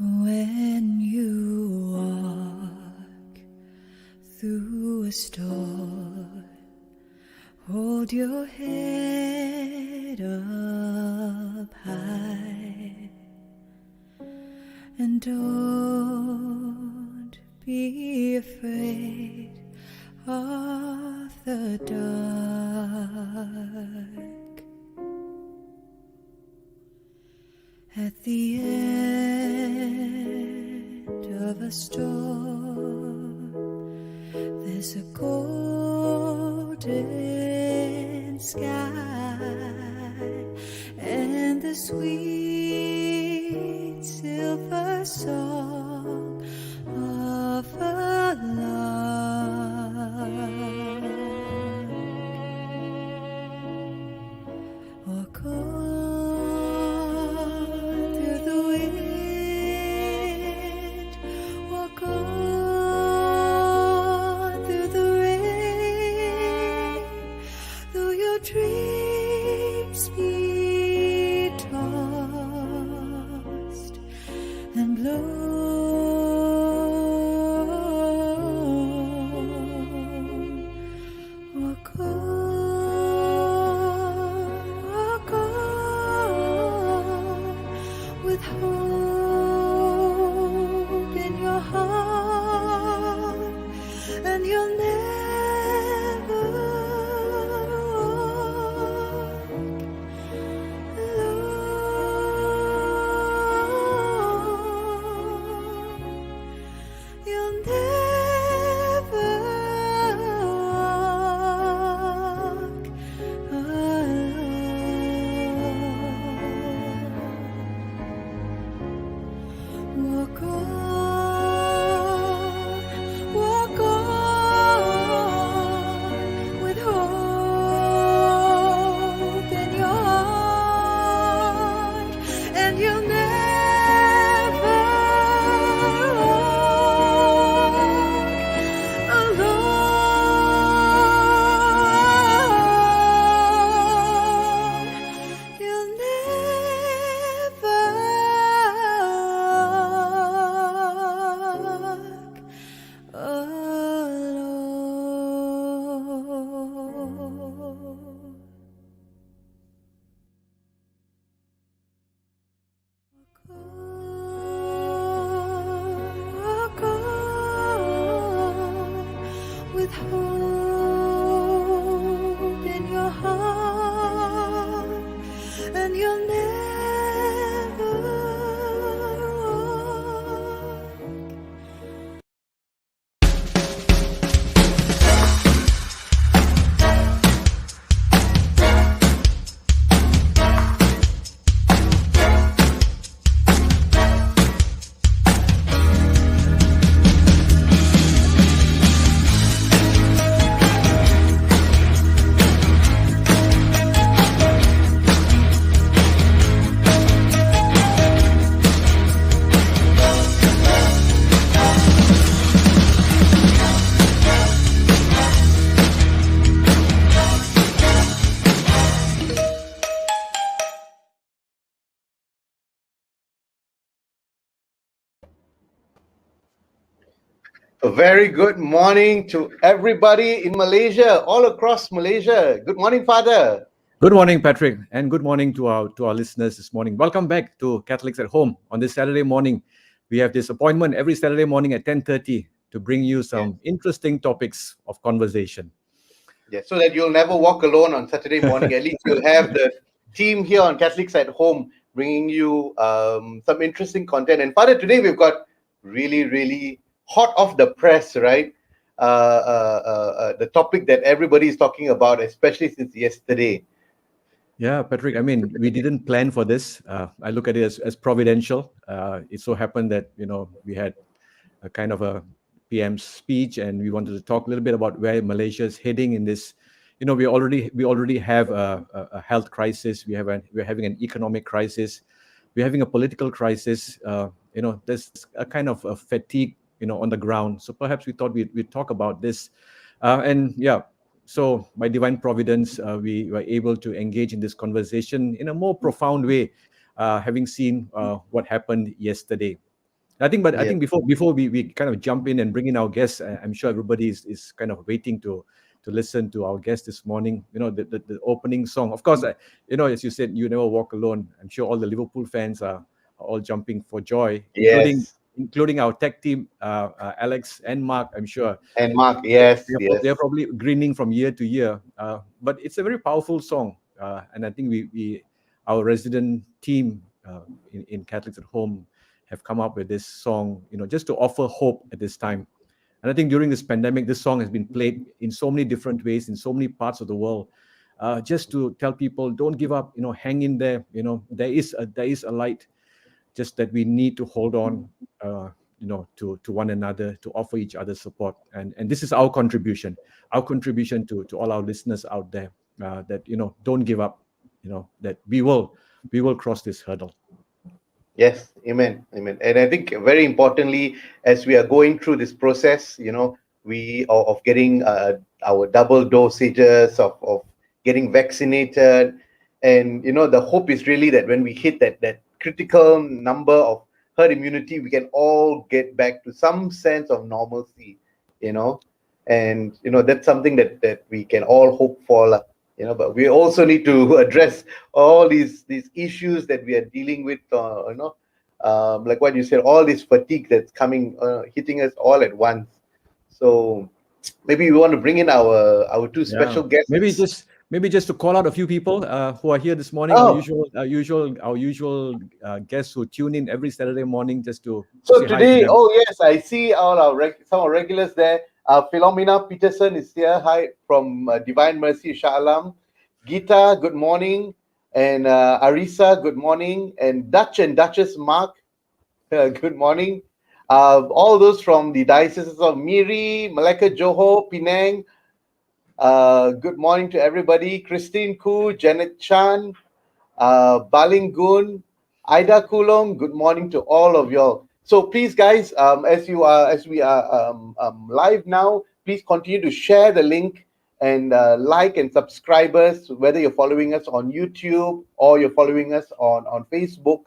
When you walk through a store, hold your head up high and don't be afraid of the dark. At the end of a storm, there's a golden sky and the sweet silver song of a lark. Walk on through the wind, walk on through the rain, though your dreams be tossed and blown. Walk on with hope in your heart, and you'll never walk alone. You'll never walk alone. Walk on with hope in your heart, and you'll never walk alone. You'll never walk alone. Walk on with hope in your heart, and you'll never walk. A very good morning to everybody in Malaysia, all across Malaysia. Good morning, Father. Good morning, Patrick, and good morning to our listeners this morning. Welcome back to Catholics at Home on this Saturday morning. We have this appointment every Saturday morning at 10:30 to bring you some interesting topics of conversation. Yeah, so that you'll never walk alone on Saturday morning. At least you'll have the team here on Catholics at Home bringing you some interesting content. And Father, today we've got really hot off the press, right? The topic that everybody is talking about, especially since yesterday. Yeah, Patrick, I mean, we didn't plan for this. I look at it as providential. It so happened that, we had a kind of a PM speech, and we wanted to talk a little bit about where Malaysia is heading in this. We already have a health crisis. We're having an economic crisis. We're having a political crisis. There's a kind of a fatigue, on the ground. So perhaps we thought we'd talk about this. So by divine providence, we were able to engage in this conversation in a more profound way, having seen what happened yesterday. I think, but I Yeah. think before we kind of jump in and bring in our guests, I'm sure everybody is kind of waiting to listen to our guest this morning. You know, the opening song. Of course, you know, as you said, "You Never Walk Alone." I'm sure all the Liverpool fans are all jumping for joy, Yes. including our tech team, Alex and Mark. I'm sure And Mark, yes, they're yes. probably grinning from year to year. But it's a very powerful song, and I think we our resident team in Catholics at Home have come up with this song, you know, just to offer hope at this time. And I think during this pandemic, this song has been played in so many different ways in so many parts of the world, just to tell people, don't give up. You know, hang in there. You know, there is a light. Just that we need to hold on, you know, to one another, to offer each other support. And this is our contribution to all our listeners out there, that, you know, don't give up. You know, that we will cross this hurdle. Yes, amen, amen. And I think very importantly, as we are going through this process, you know, we of getting our double dosages of getting vaccinated, and you know, the hope is really that when we hit that critical number of herd immunity, we can all get back to some sense of normalcy, you know, and you know that's something that we can all hope for, lah. You know, but we also need to address all these issues that we are dealing with, you know, like what you said, all this fatigue that's coming, hitting us all at once. So maybe we want to bring in our two Yeah, special guests. maybe just to call out a few people who are here this morning. Oh, Our usual guests who tune in every Saturday morning just to so say hi to today, them. oh yes, I see all our some of our regulars there. Philomena Peterson is here. Hi from Divine Mercy Shalom. Gita, good morning, and Arisa, good morning, and Dutch and Duchess Mark, good morning. All those from the dioceses of Miri, Malacca, Johor, Penang. Good morning to everybody. Christine Koo, Janet Chan, Balingun, Ida Kulong. Good morning to all of y'all. So please, guys, as we are live now, please continue to share the link and like and subscribe us, whether you're following us on YouTube or you're following us on Facebook.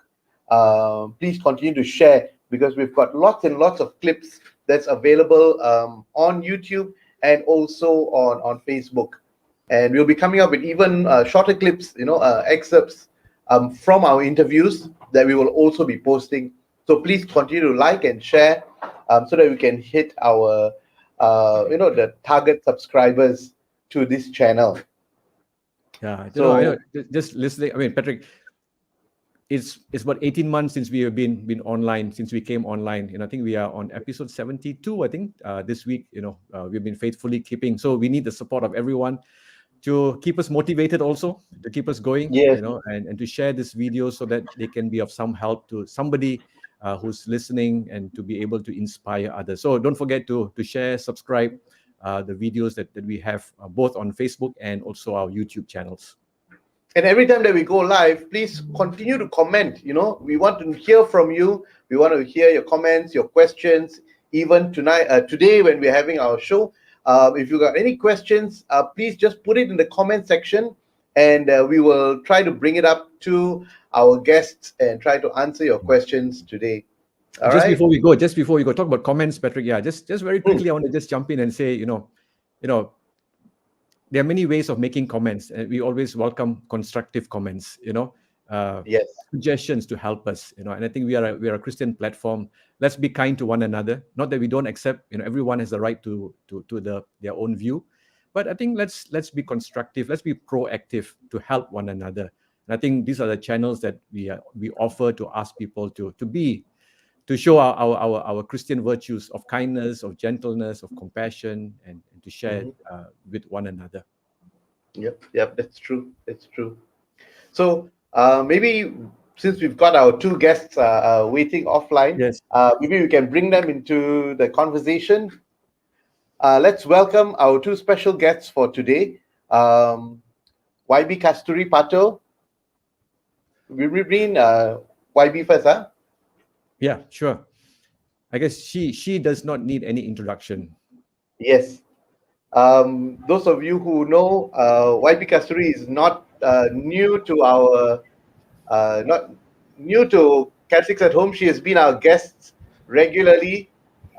Please continue to share, because we've got lots and lots of clips that's available on YouTube and also on Facebook. And we'll be coming up with even shorter clips, you know, excerpts from our interviews that we will also be posting. So please continue to like and share, so that we can hit our, you know, the target subscribers to this channel. Yeah, you know, So just listening. I mean, Patrick, it's about 18 months since we have been online, since we came online. You know, I think we are on episode 72. I think this week, you know, we've been faithfully keeping. So we need the support of everyone to keep us motivated, also to keep us going. yes, You know, and to share this video so that they can be of some help to somebody who's listening, and to be able to inspire others. So don't forget to share, subscribe the videos that we have both on Facebook and also our YouTube channels. and every time that we go live, please continue to comment. You know, we want to hear from you. We want to hear your comments, your questions. Even today, when we're having our show, if you got any questions, please just put it in the comment section, and we will try to bring it up to our guests and try to answer your questions today. All Just right. before we go, talk about comments, Patrick. Yeah, just very quickly, I want to just jump in and say, you know, there are many ways of making comments, and we always welcome constructive comments. You know, Yes. suggestions to help us. You know, and I think we are a Christian platform. Let's be kind to one another. Not that we don't accept. You know, everyone has the right to their own view, but I think let's be constructive. Let's be proactive to help one another. And I think these are the channels that we offer to ask people to show our Christian virtues of kindness, of gentleness, of compassion, and to share with one another. Yep, that's true. That's true. So maybe since we've got our two guests waiting offline, Yes. maybe we can bring them into the conversation. Let's welcome our two special guests for today. YB Kasthuri Patto. We bring YB first, huh? Yeah, sure. I guess she does not need any introduction. Yes. Those of you who know, YB Kasthuri is not new to our not new to Catholics at Home. She has been our guest regularly.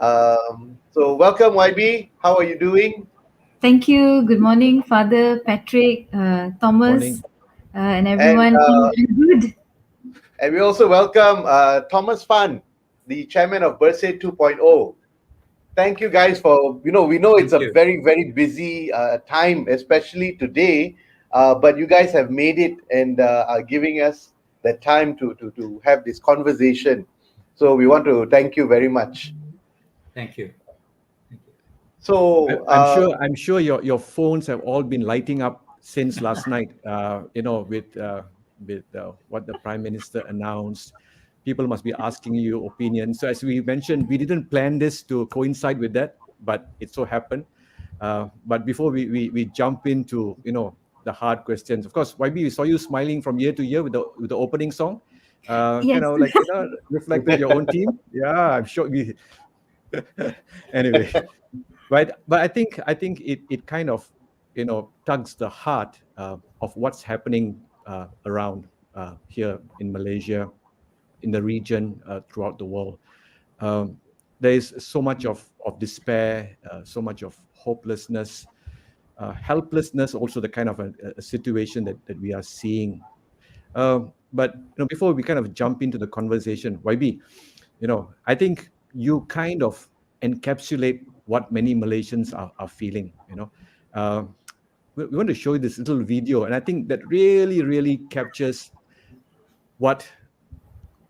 So welcome, YB. How are you doing? Thank you. Good morning, Father Patrick, Thomas, Morning. and And everyone. I'm good. and we also welcome Thomas Fann, the chairman of BERSIH 2.0. Thank you guys for, we know it's Thank a you. very, very busy time, especially today, but you guys have made it and are giving us the time to have this conversation. So we want to thank you very much. Thank you. Thank you. So I'm sure your phones have all been lighting up since last night. With what the Prime Minister announced, people must be asking you opinions. So as we mentioned, we didn't plan this to coincide with that, but it so happened. But before we jump into the hard questions, of course, YB, we saw you smiling from year to year with the opening song. Yes. Kind of like reflected your own team. Yeah, I'm sure we. Anyway. Right, but I think it kind of tugs the heart of what's happening around here in Malaysia, in the region, throughout the world. There is so much of despair, so much of hopelessness, helplessness. Also, the kind of a situation that we are seeing. But before we kind of jump into the conversation, YB, I think you kind of encapsulate what many Malaysians are feeling. We want to show you this little video, and I think that really captures what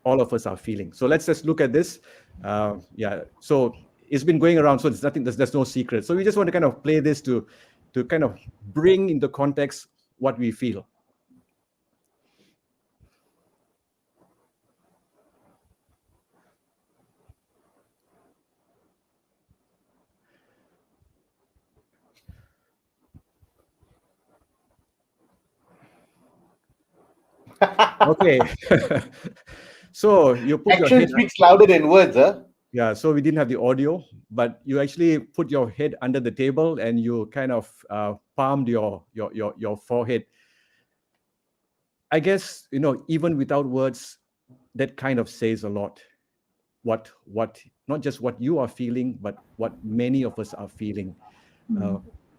all of us are feeling. So let's just look at this. So it's been going around, so there's nothing. There's no secret. So we just want to kind of play this to kind of bring into context what we feel. Okay. So you put your action head. speaks louder than words, huh? Yeah, so we didn't have the audio, but you actually put your head under the table and you kind of palmed your forehead. I guess even without words, that kind of says a lot. What not just what you are feeling, but what many of us are feeling.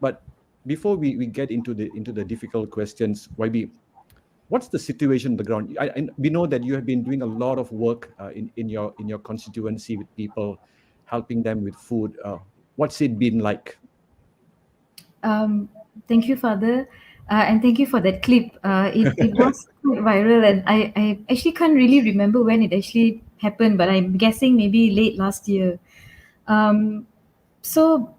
But before we get into the difficult questions, YB, what's the situation on the ground? We know that you have been doing a lot of work in your constituency with people, helping them with food. What's it been like? Thank you, Father, and thank you for that clip. It was quite viral, and I actually can't really remember when it actually happened, but I'm guessing maybe late last year. So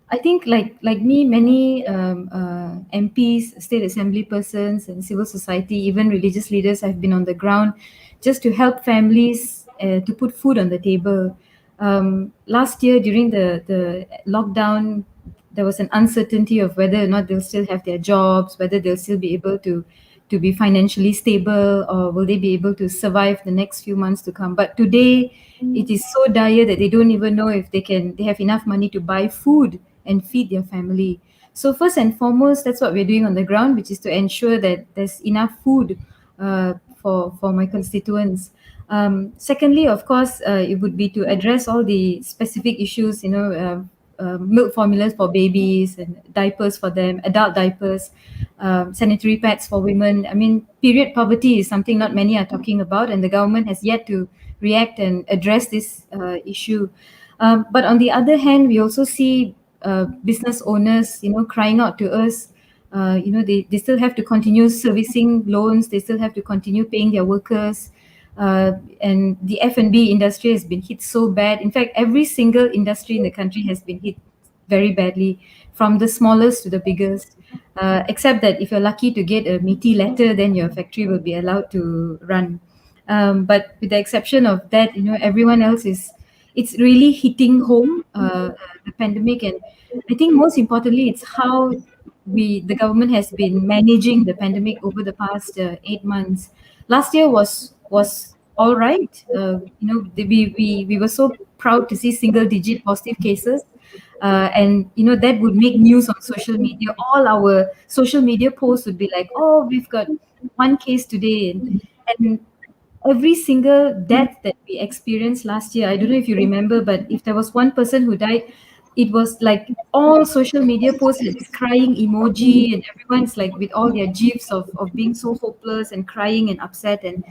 I think like me, many MPs, state assembly persons, and civil society, even religious leaders have been on the ground just to help families to put food on the table. Last year during the lockdown, there was an uncertainty of whether or not they'll still have their jobs, whether they'll still be able to be financially stable, or will they be able to survive the next few months to come. But today, it is so dire that they don't even know if they have enough money to buy food and feed their family. So first and foremost, that's what we're doing on the ground, which is to ensure that there's enough food for my constituents. Secondly, of course, it would be to address all the specific issues, milk formulas for babies and diapers for them, adult diapers, sanitary pads for women. I mean, period poverty is something not many are talking about, and the government has yet to react and address this issue. But on the other hand, we also see business owners, crying out to us. They still have to continue servicing loans. They still have to continue paying their workers. And the F&B industry has been hit so bad. In fact, every single industry in the country has been hit very badly, from the smallest to the biggest. Except that if you're lucky to get a meaty letter, then your factory will be allowed to run. But with the exception of that, everyone else it's really hitting home, the pandemic. And I think most importantly, it's how the government has been managing the pandemic over the past 8 months. Last year was all right. We were so proud to see single digit positive cases. And that would make news on social media. All our social media posts would be like, oh, we've got one case today. And every single death that we experienced last year, I don't know if you remember, but if there was one person who died, it was like all social media posts had this crying emoji, and everyone's like with all their gifs of being so hopeless and crying and upset. And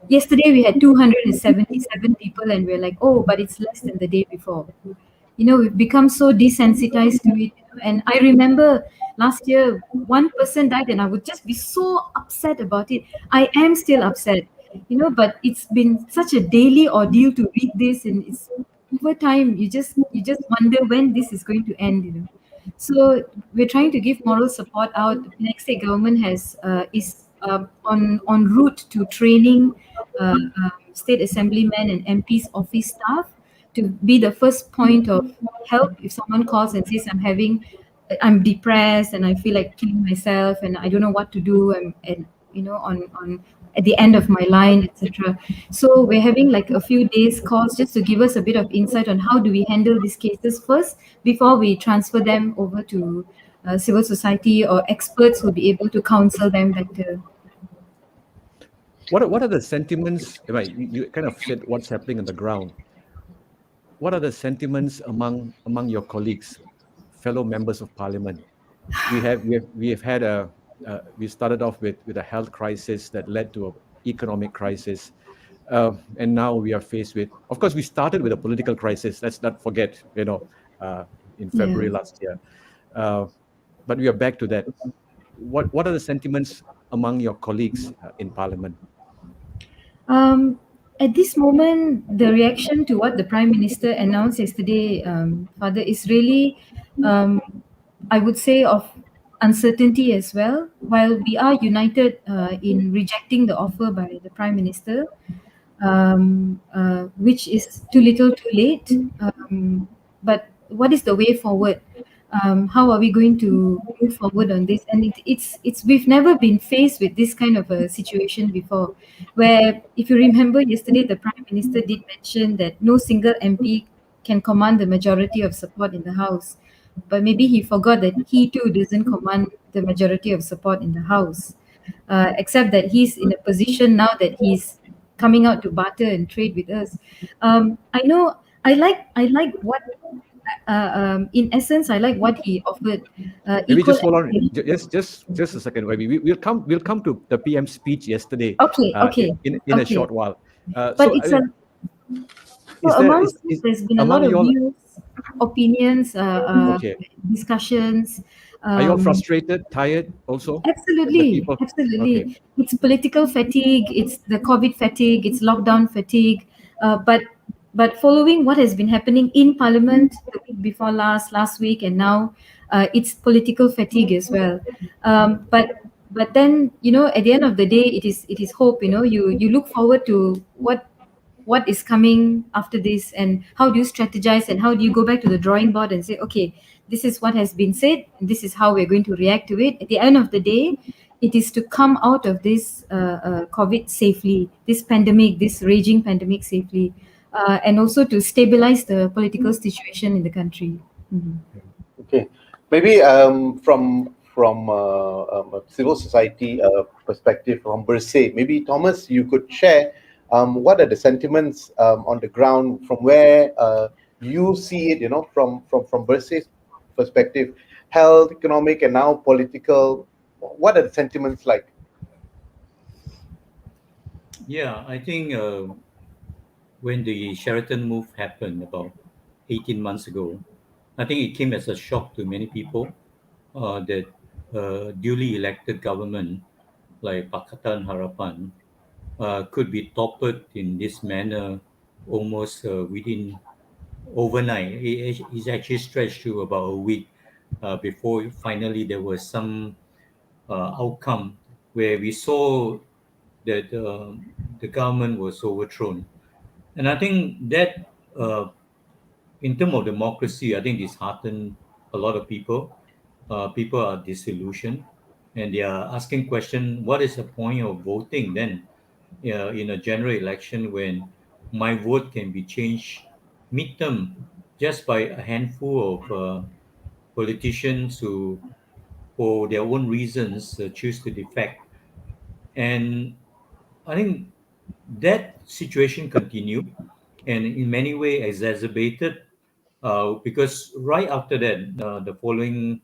yesterday we had 277 people, and we're like, oh, but it's less than the day before. We've become so desensitized to it. And I remember last year one person died and I would just be so upset about it. I am still upset, but it's been such a daily ordeal to read this, and it's over time you just wonder when this is going to end. So we're trying to give moral support out. The Penang State government is on route to training state assemblymen and MPs office staff to be the first point of help if someone calls and says I'm depressed and I feel like killing myself and I don't know what to do, and on at the end of my line, etc. So we're having like a few days calls just to give us a bit of insight on how do we handle these cases first before we transfer them over to civil society or experts who'll be able to counsel them better. What are the sentiments? Right, you kind of said what's happening on the ground. What are the sentiments among your colleagues, fellow members of parliament? We started off with a health crisis that led to an economic crisis, and now we are faced with. Of course, we started with a political crisis. Let's not forget, in February last year, but we are back to that. What are the sentiments among your colleagues in parliament? At this moment, the reaction to what the Prime Minister announced yesterday, Father, is really, I would say, of uncertainty as well. While we are united in rejecting the offer by the Prime Minister, which is too little too late, but what is the way forward? How are we going to move forward on this? And it's we've never been faced with this kind of a situation before, where if you remember yesterday, the Prime Minister did mention that no single MP can command the majority of support in the House, but maybe he forgot that he too doesn't command the majority of support in the House, except that he's in a position now that he's coming out to barter and trade with us. I know I like what in essence, I like what he offered. Maybe just hold on, just a second, YB. We'll come to the PM speech yesterday. Okay. In a short while. But there's been a lot of views, opinions, discussions. Are you all frustrated, tired also? Absolutely. Okay. It's political fatigue, it's the COVID fatigue, it's lockdown fatigue. But following what has been happening in Parliament the week before last week, and now it's political fatigue as well. But then at the end of the day, it is hope. You look forward to what is coming after this, and how do you strategize, and how do you go back to the drawing board and say, okay, this is what has been said, and this is how we're going to react to it. At the end of the day, it is to come out of this COVID safely, this pandemic, this raging pandemic safely, and also to stabilize the political situation in the country. Okay, maybe from a civil society perspective, from BERSIH, maybe Thomas, you could share what are the sentiments on the ground from where you see it, from BERSIH's perspective, health, economic, and now political. What are the sentiments like? Yeah, I think when the Sheraton move happened about 18 months ago, I think it came as a shock to many people that duly elected government like Pakatan Harapan could be toppled in this manner almost within overnight. It's actually stretched to about a week before finally there was some outcome where we saw that the government was overthrown. And I think that in terms of democracy, I think disheartened a lot of people. People are disillusioned and they are asking question, what is the point of voting then in a general election when my vote can be changed midterm just by a handful of politicians who, for their own reasons, choose to defect. And I think that situation continued and in many ways exacerbated because right after that, the following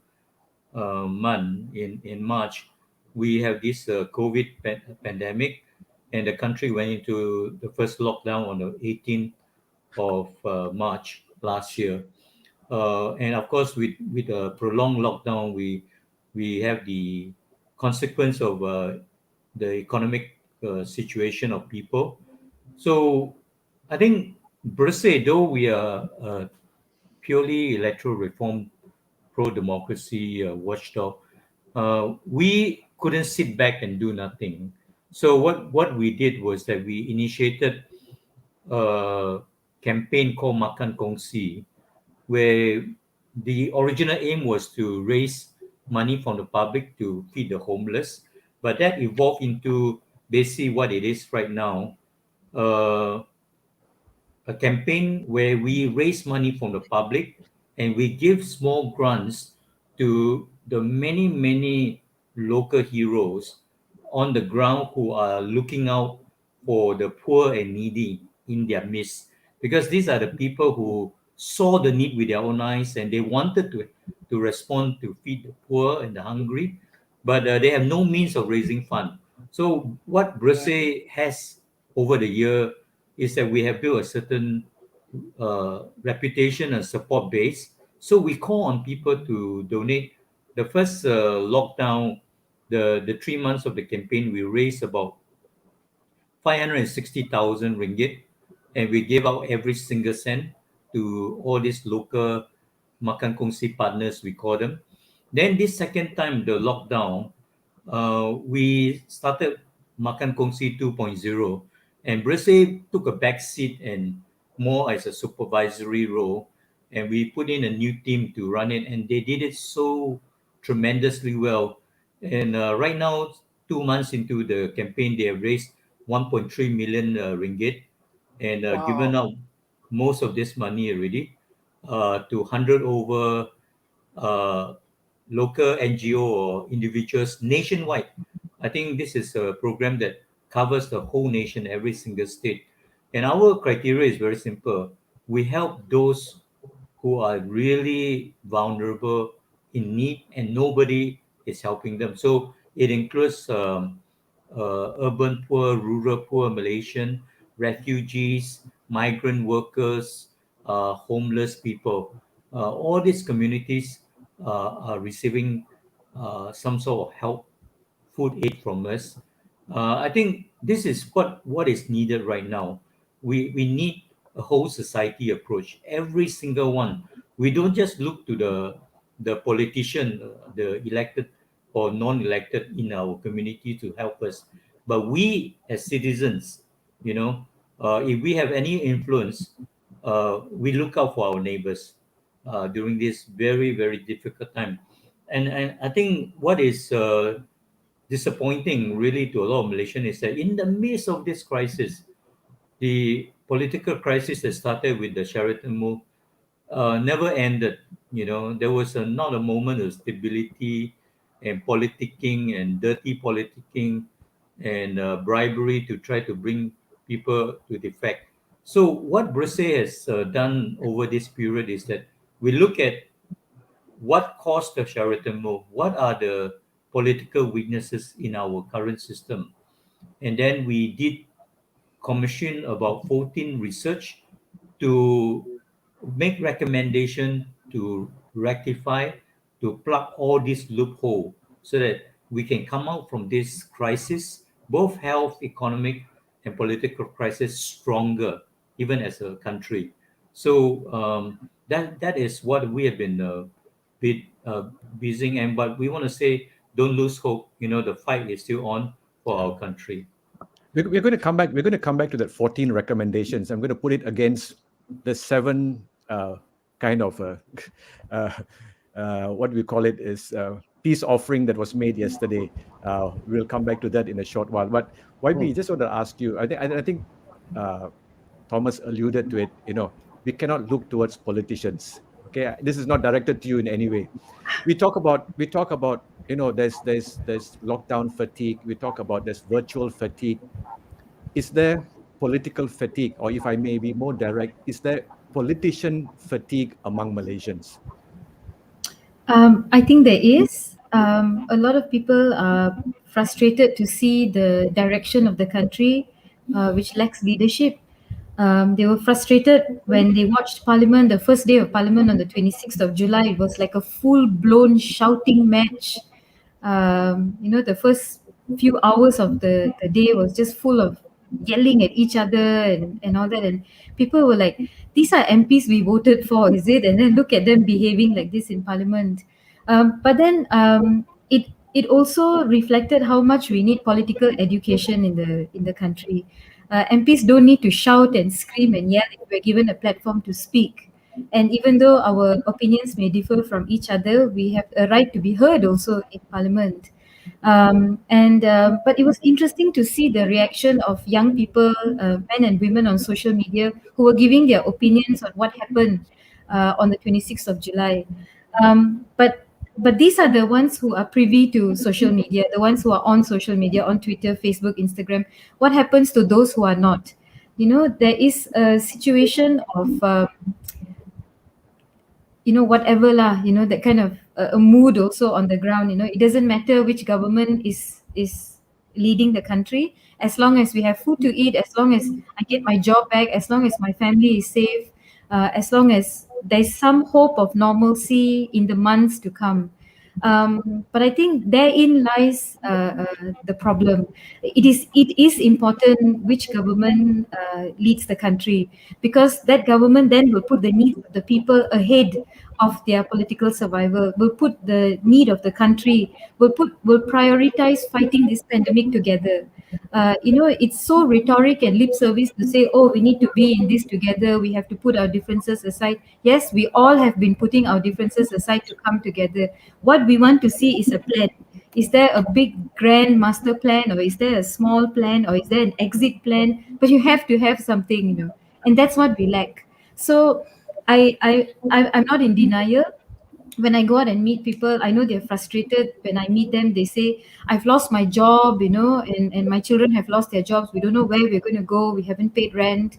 month in March, we have this pandemic, and the country went into the first lockdown on the 18th of March last year. And of course, with a prolonged lockdown, we have the consequence of the economic situation of people. So I think BERSIH, though we are purely electoral reform, pro-democracy watchdog, we couldn't sit back and do nothing. So what we did was that we initiated a campaign called Makan Kongsi, where the original aim was to raise money from the public to feed the homeless, but that evolved into basically what it is right now, uh, a campaign where we raise money from the public and we give small grants to the many local heroes on the ground who are looking out for the poor and needy in their midst, because these are the people who saw the need with their own eyes and they wanted to respond to feed the poor and the hungry, but they have no means of raising fund. So what BERSIH has over the year is that we have built a certain reputation and support base. So we call on people to donate. The first lockdown, the 3 months of the campaign, we raised about 560,000 ringgit, and we gave out every single cent to all these local Makan Kongsi partners, we call them. Then this second time, the lockdown, we started Makan Kongsi 2.0, and BERSIH took a back seat and more as a supervisory role, and we put in a new team to run it, and they did it so tremendously well. And right now, 2 months into the campaign, they have raised 1.3 million ringgit and given Wow. out most of this money already to 100 over uh, local NGO or individuals nationwide. I think this is a program that covers the whole nation, every single state. And our criteria is very simple. We help those who are really vulnerable in need and nobody is helping them. So it includes urban poor, rural poor Malaysian, refugees, migrant workers, homeless people. All these communities are receiving some sort of help, food aid from us. I think this is what is needed right now. We need a whole society approach. Every single one. We don't just look to the politician, the elected or non-elected in our community to help us, but we as citizens, if we have any influence, we look out for our neighbors during this very difficult time. And I think what is disappointing really to a lot of Malaysians is that in the midst of this crisis, the political crisis that started with the Sheraton move never ended. There was not a moment of stability and politicking and dirty politicking and bribery to try to bring people to defect. So what BERSIH has done over this period is that we look at what caused the Sheraton move, what are the political weaknesses in our current system, and then we did commission about 14 research to make recommendation to rectify, to plug all these loophole so that we can come out from this crisis, both health, economic, and political crisis, stronger, even as a country. So that is what we have been busy, and but we want to say, don't lose hope. The fight is still on for our country. We're going to come back. We're going to come back to that 14 recommendations. I'm going to put it against the 7 kind of what we call it is peace offering that was made yesterday. We'll come back to that in a short while. But YB, just want to ask you. I think Thomas alluded to it. We cannot look towards politicians. Okay, this is not directed to you in any way. We talk about there's lockdown fatigue. We talk about there's virtual fatigue. is there political fatigue, or if I may be more direct, is there politician fatigue among Malaysians? I think there is. A lot of people are frustrated to see the direction of the country, which lacks leadership. They were frustrated when they watched Parliament, the first day of Parliament on the 26th of July. It was like a full blown shouting match. The first few hours of the day was just full of yelling at each other and all that. And people were like, these are MPs we voted for, is it? And then look at them behaving like this in Parliament. But then it also reflected how much we need political education in the country. MPs don't need to shout and scream and yell if we're given a platform to speak. And even though our opinions may differ from each other, we have a right to be heard also in Parliament. But it was interesting to see the reaction of young people, men and women on social media, who were giving their opinions on what happened on the 26th of July. But these are the ones who are privy to social media, the ones who are on social media, on Twitter, Facebook, Instagram. What happens to those who are not? There is a situation of whatever lah, that kind of a mood also on the ground. It doesn't matter which government is leading the country, as long as we have food to eat, as long as I get my job back, as long as my family is safe, as long as there's some hope of normalcy in the months to come. But I think therein lies the problem. It is important which government leads the country, because that government then will put the needs of the people ahead of their political survival, will put the need of the country, will prioritize fighting this pandemic together. It's so rhetoric and lip service to say, oh, we need to be in this together, we have to put our differences aside. Yes, we all have been putting our differences aside to come together. What we want to see is a plan. Is there a big grand master plan, or is there a small plan, or is there an exit plan? But you have to have something, and that's what we lack. So I'm not in denial. When I go out and meet people, I know they're frustrated. When I meet them, they say, I've lost my job, and my children have lost their jobs. We don't know where we're going to go. We haven't paid rent.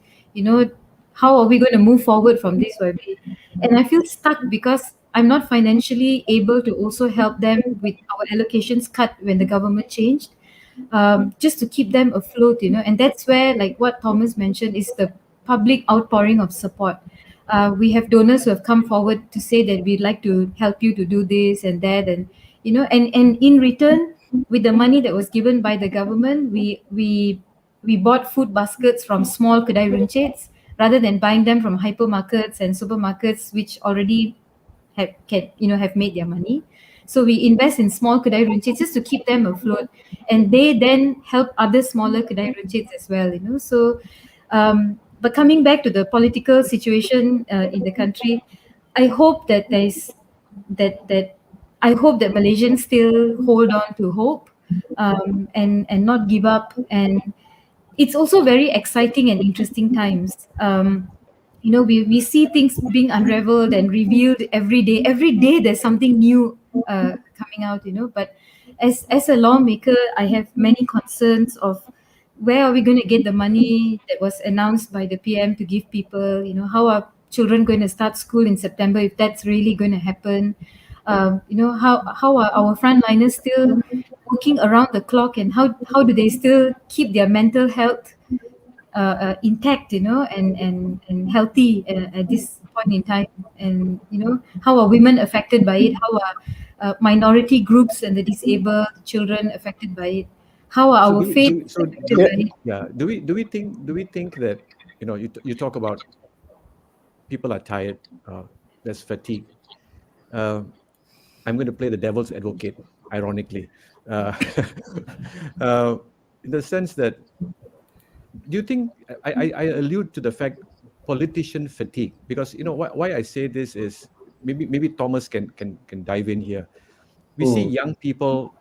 How are we going to move forward from this, YB? And I feel stuck because I'm not financially able to also help them with our allocations cut when the government changed, just to keep them afloat, and that's where, like what Thomas mentioned, is the public outpouring of support. We have donors who have come forward to say that we'd like to help you to do this and that, and and in return, with the money that was given by the government, we bought food baskets from small kedai runcits rather than buying them from hypermarkets and supermarkets, which already have made their money. So we invest in small kedai runcits just to keep them afloat, and they then help other smaller kedai runcits as well. So. But coming back to the political situation in the country, I hope that I hope that Malaysians still hold on to hope, and not give up. And it's also very exciting and interesting times. We see things being unraveled and revealed every day. Every day there's something new coming out. But as a lawmaker, I have many concerns of, where are we going to get the money that was announced by the PM to give people? How are children going to start school in September, if that's really going to happen? How are our frontliners still working around the clock, and how do they still keep their mental health intact, and healthy at this point in time? And how are women affected by it? How are minority groups and the disabled children affected by it? How are our faith affected by it? Yeah. Do we think that you talk about people are tired, there's fatigue. I'm going to play the devil's advocate, ironically, in the sense that, do you think I allude to the fact politician fatigue, because why I say this is, maybe Thomas can dive in here. We see young people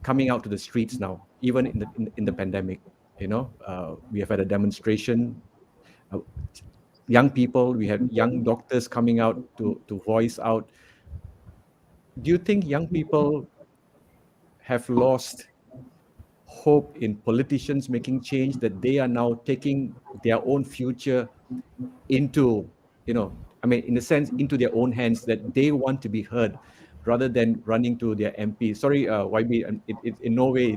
coming out to the streets now, even in the pandemic. We have had a demonstration. Young people, we had young doctors coming out to voice out. Do you think young people have lost hope in politicians making change, that they are now taking their own future into, in a sense, into their own hands, that they want to be heard rather than running to their MP. Sorry, YB, and it in no way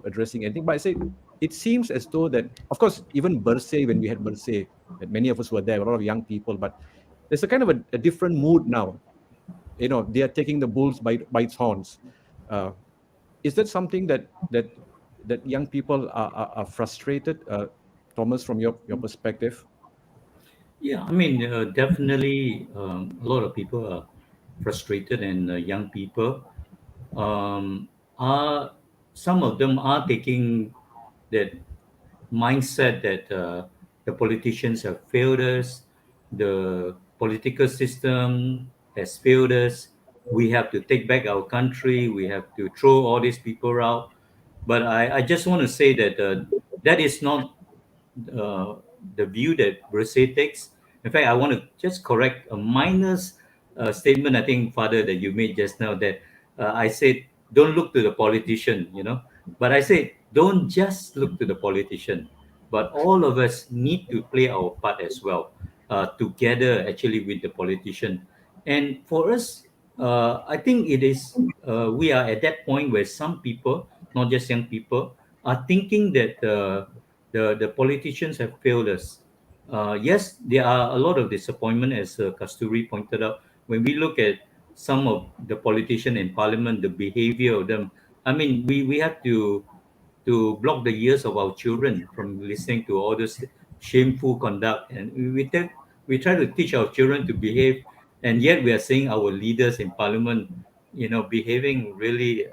addressing anything, but I say it seems as though that, of course, even BERSIH, when we had BERSIH, that many of us were there, a lot of young people, but there's a kind of a different mood now. They are taking the bulls by its horns. Is that something that young people are frustrated? Thomas, from your perspective? Yeah, I mean, definitely a lot of people are frustrated, and young people are, some of them are taking that mindset that the politicians have failed us, the political system has failed us, we have to take back our country, we have to throw all these people out. But I just want to say that that is not uh, the view that BERSIH takes. In fact, I want to just correct a minor statement, I think, Father, that you made just now, that I said, don't look to the politician, but I said, don't just look to the politician, but all of us need to play our part as well, together actually with the politician. And for us, I think it is, we are at that point where some people, not just young people, are thinking that the politicians have failed us. Yes, there are a lot of disappointment, as Kasturi pointed out. When we look at some of the politicians in parliament, the behavior of them, I mean, we have to block the ears of our children from listening to all this shameful conduct, and we try to teach our children to behave, and yet we are seeing our leaders in parliament, behaving really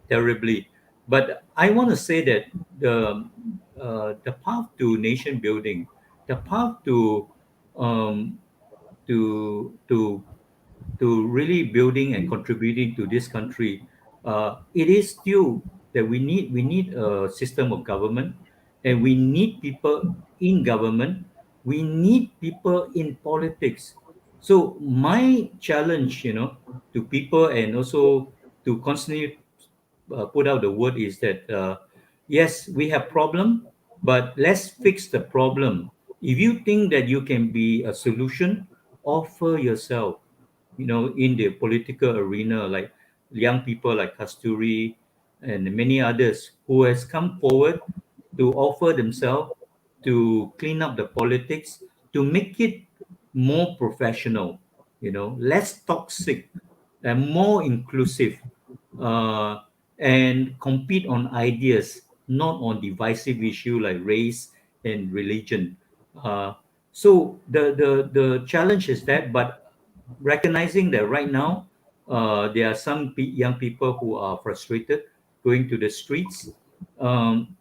terribly. But I want to say that the path to nation building, the path um, to really building and contributing to this country, it is still that we need a system of government, and we need people in government, we need people in politics. So my challenge, to people, and also to constantly put out the word, is that yes, we have problem, but let's fix the problem. If you think that you can be a solution, offer yourself, in the political arena, like young people like Kasturi and many others who has come forward to offer themselves to clean up the politics, to make it more professional, less toxic and more inclusive, uh, and compete on ideas, not on divisive issue like race and religion. Uh, so the challenge is that, but recognizing that right now there are some young people who are frustrated going to the streets. Um,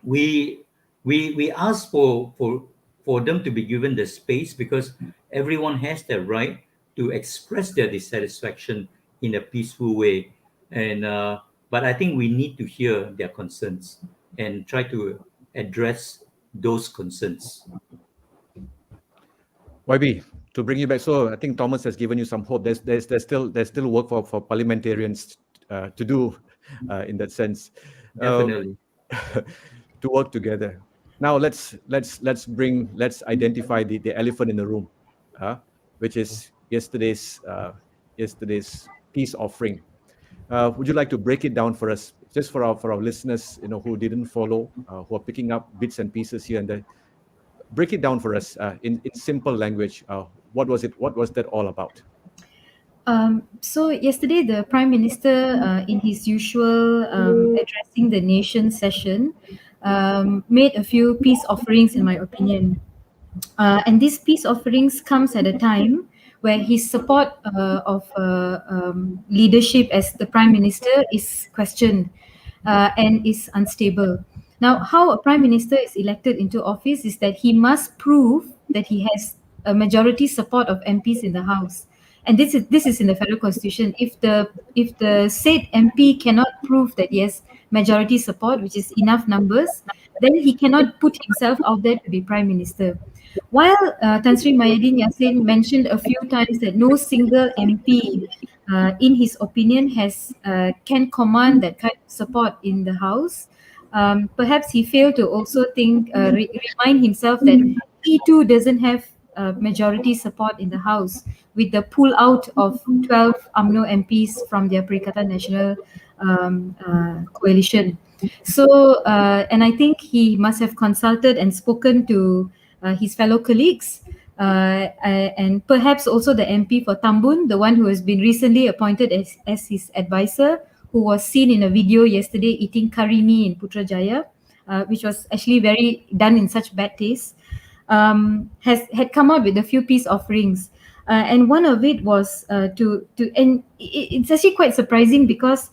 we we ask for them to be given the space, because everyone has the right to express their dissatisfaction in a peaceful way, and but I think we need to hear their concerns and try to address those concerns. YB, to bring you back, so I think Thomas has given you some hope. There's still work for parliamentarians to do in that sense. Definitely. To work together. Now let's identify the elephant in the room, which is yesterday's peace offering. Would you like to break it down for us, just for our listeners, who didn't follow, who are picking up bits and pieces here and there? Break it down for us in simple language. What was it? What was that all about? So yesterday, the Prime Minister, in his usual addressing the nation session, made a few peace offerings, in my opinion. And these peace offerings comes at a time where his support of leadership as the Prime Minister is questioned and is unstable. Now, how a Prime Minister is elected into office is that he must prove that he has a majority support of MPs in the House. And this is in the federal constitution. If the said MP cannot prove that he has majority support, which is enough numbers, then he cannot put himself out there to be prime minister. While Tan Sri Mayadin Yassin mentioned a few times that no single MP in his opinion, can command that kind of support in the House. Perhaps he failed to also remind himself that he too doesn't have majority support in the House with the pull out of 12 UMNO MPs from their Perikatan Nasional coalition. So, and I think he must have consulted and spoken to his fellow colleagues, and perhaps also the MP for Tambun, the one who has been recently appointed as his advisor, who was seen in a video yesterday eating curry mee in Putrajaya, which was actually very done in such bad taste, had come out with a few peace offerings. And one of it was and it's actually quite surprising because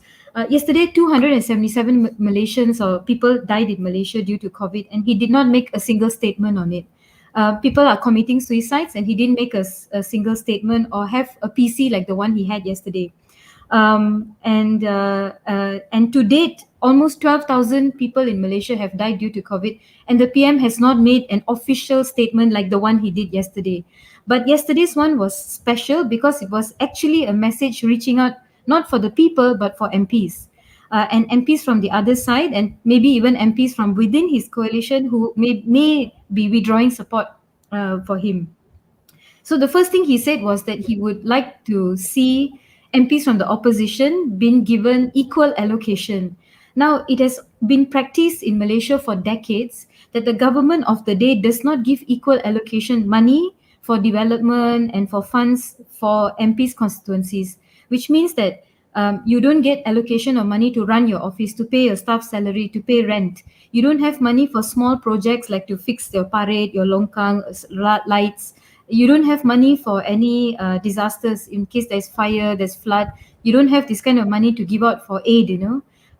yesterday 277 Malaysians or people died in Malaysia due to COVID, and he did not make a single statement on it. People are committing suicides, and he didn't make a single statement or have a PC like the one he had yesterday. And to date, almost 12,000 people in Malaysia have died due to COVID, and the PM has not made an official statement like the one he did yesterday. But yesterday's one was special because it was actually a message reaching out not for the people but for MPs. And MPs from the other side, and maybe even MPs from within his coalition who may be withdrawing support for him. So the first thing he said was that he would like to see MPs from the opposition being given equal allocation. Now, it has been practiced in Malaysia for decades that the government of the day does not give equal allocation money for development and for funds for MPs' constituencies, which means that you don't get allocation of money to run your office, to pay your staff salary, to pay rent. You don't have money for small projects like to fix your parade, your longkang, lights. You don't have money for any disasters in case there's fire, there's flood. You don't have this kind of money to give out for aid,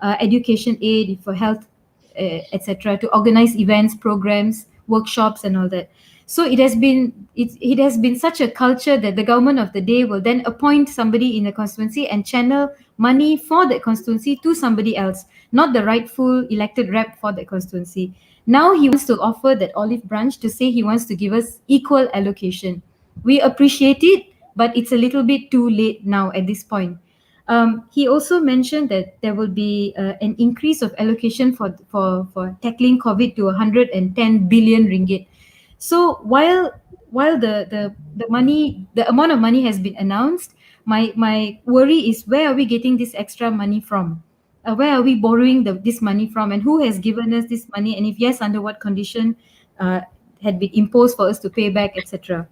education aid, for health, etc., to organize events, programs, workshops, and all that. So it has been such a culture that the government of the day will then appoint somebody in a constituency and channel money for that constituency to somebody else, not the rightful elected rep for that constituency. Now he wants to offer that olive branch to say he wants to give us equal allocation. We appreciate it, but it's a little bit too late now at this point. He also mentioned that there will be an increase of allocation for tackling COVID to 110 billion ringgit. So while the amount of money has been announced, my worry is, where are we getting this extra money from? Where are we borrowing this money from, and who has given us this money, and if yes, under what condition had been imposed for us to pay back, etc.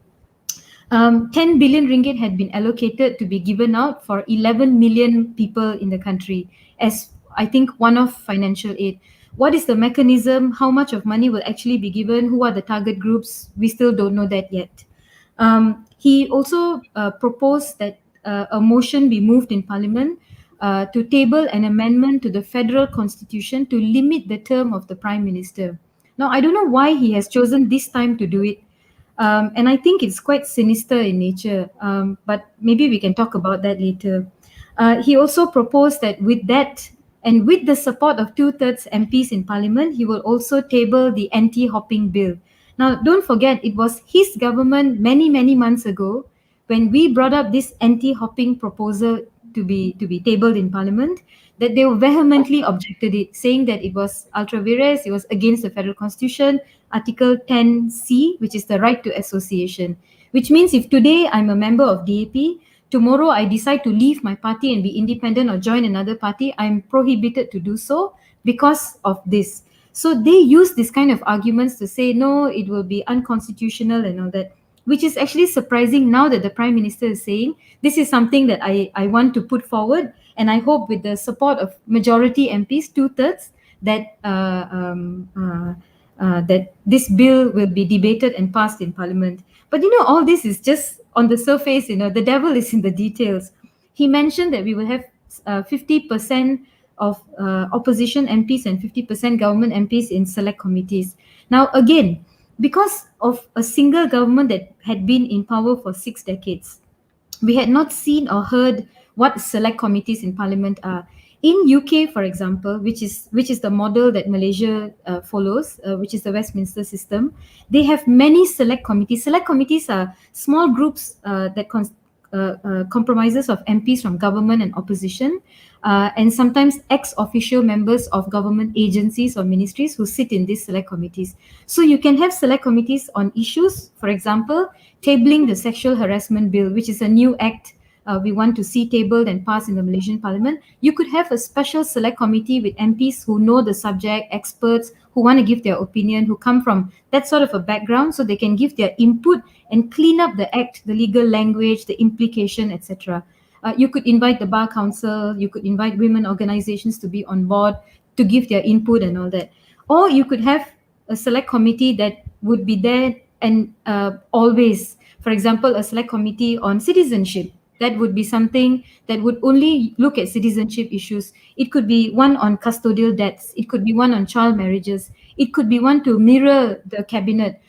10 billion ringgit had been allocated to be given out for 11 million people in the country as, I think, one-off financial aid. What is the mechanism? How much of money will actually be given? Who are the target groups? We still don't know that yet. He also proposed that a motion be moved in Parliament to table an amendment to the federal constitution to limit the term of the Prime Minister. Now, I don't know why he has chosen this time to do it. And I think it's quite sinister in nature, but maybe we can talk about that later. He also proposed that with that, and with the support of 2/3 MPs in Parliament, he will also table the anti-hopping bill. Now, don't forget, it was his government many, many months ago when we brought up this anti-hopping proposal to be tabled in Parliament, that they vehemently objected it, saying that it was ultra vires, it was against the Federal Constitution, Article 10C, which is the right to association. Which means if today I'm a member of DAP, tomorrow I decide to leave my party and be independent or join another party, I'm prohibited to do so because of this. So they use this kind of arguments to say, no, it will be unconstitutional and all that, which is actually surprising now that the Prime Minister is saying, this is something that I want to put forward, and I hope with the support of majority MPs, 2/3, that that this bill will be debated and passed in Parliament. But all this is just on the surface. The devil is in the details. He mentioned that we will have 50% of opposition MPs and 50% government MPs in select committees. Now, again, because of a single government that had been in power for 6 decades, we had not seen or heard what select committees in Parliament are. In UK, for example, which is the model that Malaysia follows, which is the Westminster system, they have many select committees. Select committees are small groups that compromises of MPs from government and opposition, and sometimes ex-officio members of government agencies or ministries who sit in these select committees. So you can have select committees on issues, for example, tabling the sexual harassment bill, which is a new act we want to see tabled and passed in the Malaysian Parliament. You could have a special select committee with MPs who know the subject, experts who want to give their opinion, who come from that sort of a background, so they can give their input and clean up the act, the legal language, the implication, etc. You could invite the Bar Council, you could invite women organizations to be on board to give their input and all that. Or you could have a select committee that would be there and always, for example, a select committee on citizenship. That would be something that would only look at citizenship issues. It could be one on custodial debts. It could be one on child marriages. It could be one to mirror the cabinet.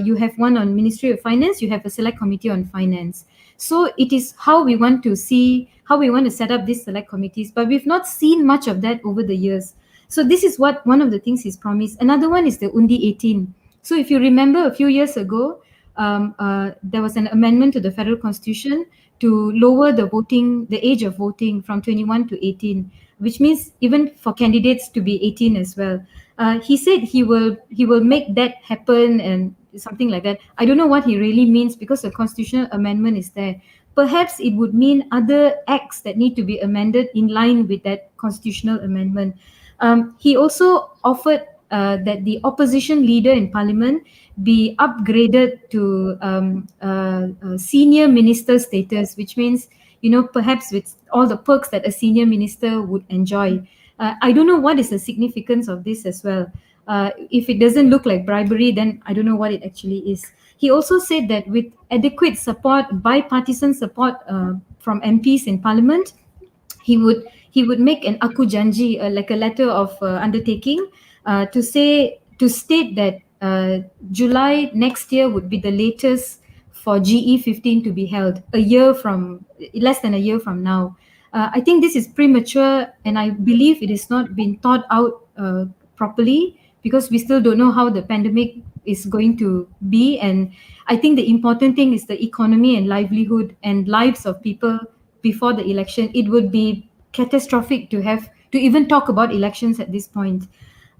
You have one on Ministry of Finance. You have a select committee on finance. So it is how we want to see, how we want to set up these select committees. But we've not seen much of that over the years. So this is what one of the things he's promised. Another one is the Undi 18. So if you remember a few years ago, there was an amendment to the federal constitution to lower the age of voting from 21 to 18, which means even for candidates to be 18 as well. He said he will make that happen and something like that. I don't know what he really means, because the constitutional amendment is there. Perhaps it would mean other acts that need to be amended in line with that constitutional amendment. He also offered that the opposition leader in parliament be upgraded to senior minister status, which means, perhaps with all the perks that a senior minister would enjoy. I don't know what is the significance of this as well. If it doesn't look like bribery, then I don't know what it actually is. He also said that with adequate support, bipartisan support from MPs in parliament, he would make an aku janji, like a letter of undertaking, to state that July next year would be the latest for GE15 to be held, less than a year from now. I think this is premature, and I believe it is not been thought out properly, because we still don't know how the pandemic is going to be. And I think the important thing is the economy and livelihood and lives of people before the election. It would be catastrophic to even talk about elections at this point.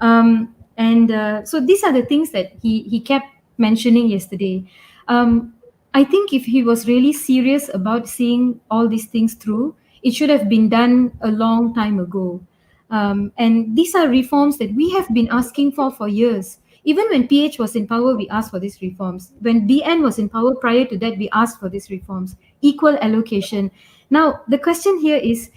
So these are the things that he kept mentioning yesterday. I think if he was really serious about seeing all these things through, it should have been done a long time ago. And these are reforms that we have been asking for years. Even when PH was in power, we asked for these reforms. When BN was in power, prior to that, we asked for these reforms. Equal allocation. Now, the question here is,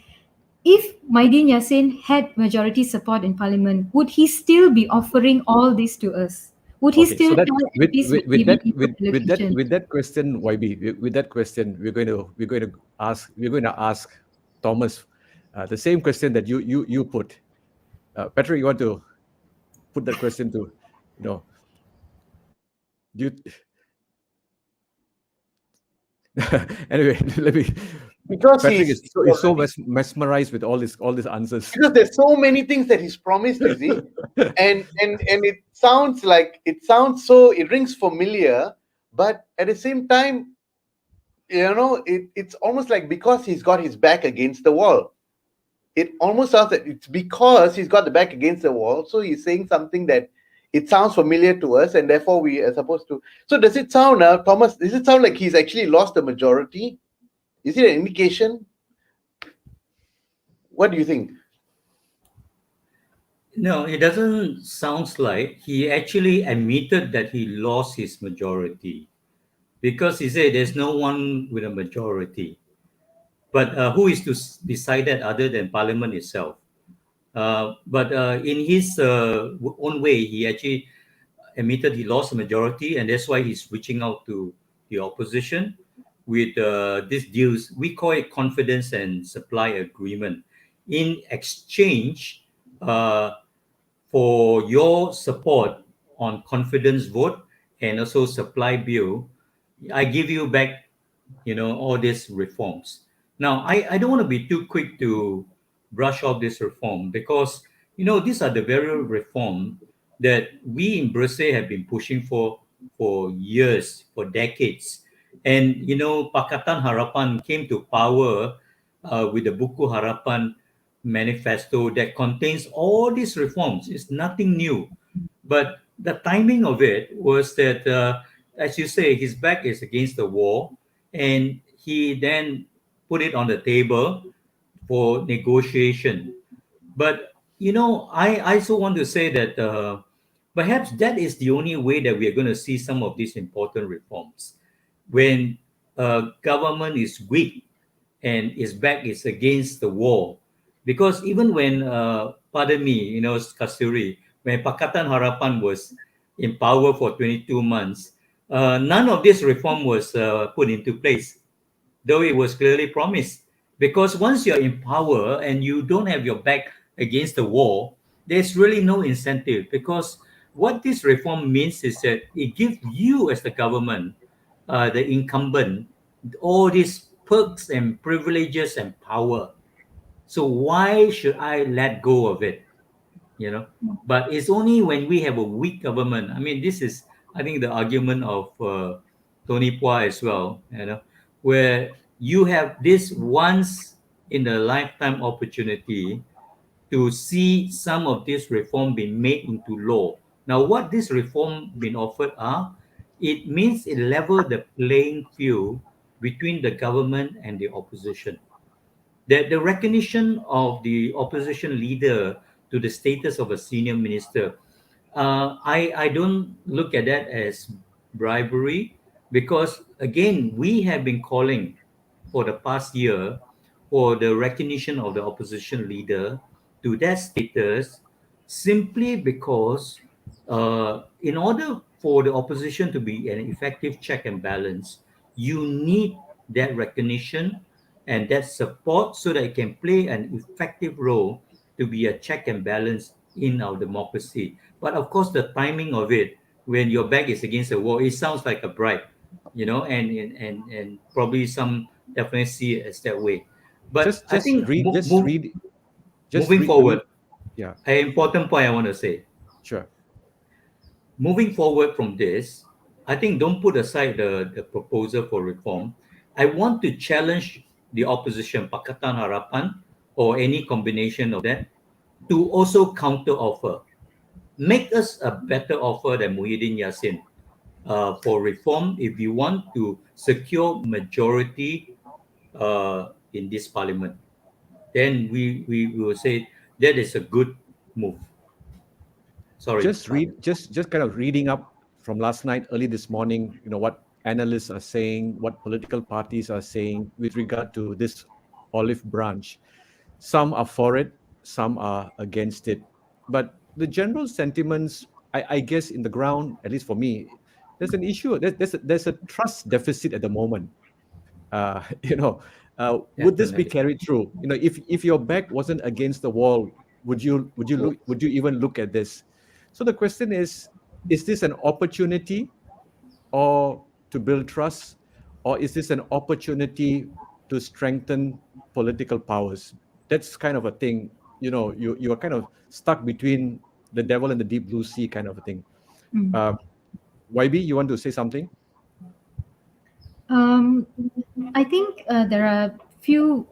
if Maidin Yassin had majority support in parliament, would he still be offering all this to us? Would he still so that, tell with MPs that question, YB, with that question, we're going to ask Thomas the same question that you put. Patrick, you want to put that question to, you anyway, let me. Because Patrick he's is so mesmerized with all these answers. because there's so many things that he's promised, you see, and it sounds it rings familiar, but at the same time, it's almost like, because he's got his back against the wall. It almost sounds that it's because he's got the back against the wall, so he's saying something that it sounds familiar to us, and therefore we are supposed to. So does it sound now, Thomas? Does it sound like he's actually lost the majority? Is it an indication? What do you think? No, it doesn't sound like. He actually admitted that he lost his majority, because he said there's no one with a majority. But who is to decide that other than Parliament itself? But in his own way, he actually admitted he lost a majority, and that's why he's reaching out to the opposition with these deals. We call it confidence and supply agreement. In exchange for your support on confidence vote and also supply bill, I give you back, all these reforms. Now, I don't want to be too quick to brush off this reform, because, these are the very reform that we in BERSIH have been pushing for years, for decades. And Pakatan Harapan came to power with the Buku Harapan manifesto that contains all these reforms. It's nothing new. But the timing of it was that, as you say, his back is against the wall, and he then put it on the table for negotiation. But I also want to say that perhaps that is the only way that we are going to see some of these important reforms. When government is weak and its back is against the wall, because even when, pardon me, Kasturi, when Pakatan Harapan was in power for 22 months, none of this reform was put into place, though it was clearly promised. Because once you're in power and you don't have your back against the wall, there's really no incentive. Because what this reform means is that it gives you, as the government, the incumbent, all these perks and privileges and power. So why should I let go of it? But it's only when we have a weak government. I mean, this is, I think, the argument of Tony Pua as well, where you have this once in a lifetime opportunity to see some of this reform being made into law. Now, what this reform been offered are, it means it level the playing field between the government and the opposition. The recognition of the opposition leader to the status of a senior minister, I don't look at that as bribery, because again, we have been calling for the past year for the recognition of the opposition leader to that status, simply because in order for the opposition to be an effective check and balance, you need that recognition and that support so that it can play an effective role to be a check and balance in our democracy. But of course, the timing of it, when your back is against the wall, it sounds like a bribe, and probably some definitely see it as that way. But I Just think read, just read, just moving read. I mean, forward, yeah, an important point I want to say. sure. Moving forward from this, I think don't put aside the proposal for reform. I want to challenge the opposition, Pakatan Harapan, or any combination of that, to also counter offer. Make us a better offer than Muhyiddin Yassin for reform if you want to secure majority in this parliament. Then we will say that is a good move. Sorry. Just kind of reading up from last night, early this morning, what analysts are saying, what political parties are saying with regard to this olive branch. Some are for it, some are against it. But the general sentiments, I guess, in the ground, at least for me, there's an issue. There's a trust deficit at the moment. Uh, you know, would this be Definitely. carried through? If your back wasn't against the wall, would you even look at this? So the question is this an opportunity or to build trust, or is this an opportunity to strengthen political powers? That's kind of a thing. You are kind of stuck between the devil and the deep blue sea kind of a thing. Uh, YB, you want to say something? Um, I think there are few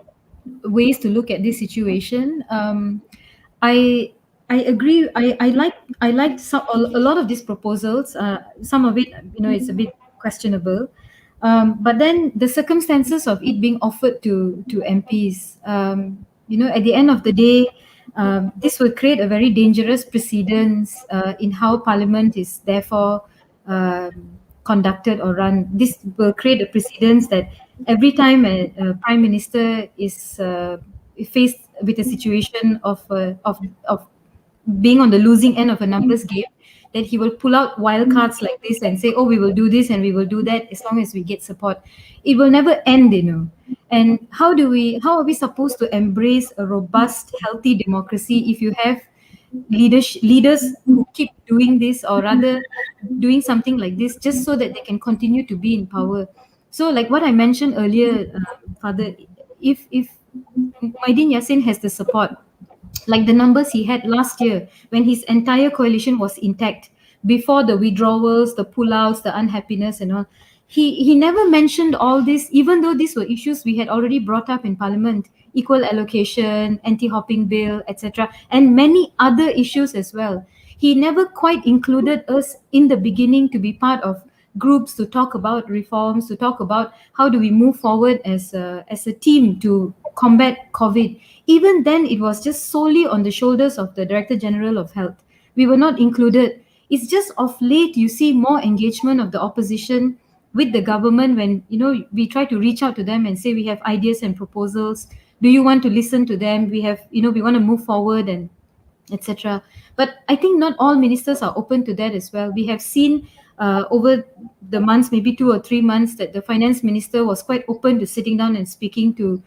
ways to look at this situation. I I agree. I like some a lot of these proposals. Some of it, it's a bit questionable. But then the circumstances of it being offered to MPs, at the end of the day, this will create a very dangerous precedence in how Parliament is therefore conducted or run. This will create a precedence that every time a prime minister is faced with a situation of being on the losing end of a numbers game, that he will pull out wild cards like this and say, oh, we will do this and we will do that as long as we get support. It will never end. And how are we supposed to embrace a robust, healthy democracy if you have leaders who keep doing this, or rather doing something like this just so that they can continue to be in power? So like what I mentioned earlier, Father, if Muhyiddin Yassin has the support, like the numbers he had last year when his entire coalition was intact, before the withdrawals, the pullouts, the unhappiness and all. He never mentioned all this, even though these were issues we had already brought up in Parliament: equal allocation, anti-hopping bill, etc., and many other issues as well. He never quite included us in the beginning to be part of groups to talk about reforms, to talk about how do we move forward as a team to combat COVID. Even then, it was just solely on the shoulders of the Director General of Health. We were not included. It's just of late you see more engagement of the opposition with the government when we try to reach out to them and say we have ideas and proposals. Do you want to listen to them? We want to move forward and etc. But I think not all ministers are open to that as well. We have seen over the months, maybe 2 or 3 months, that the finance minister was quite open to sitting down and speaking to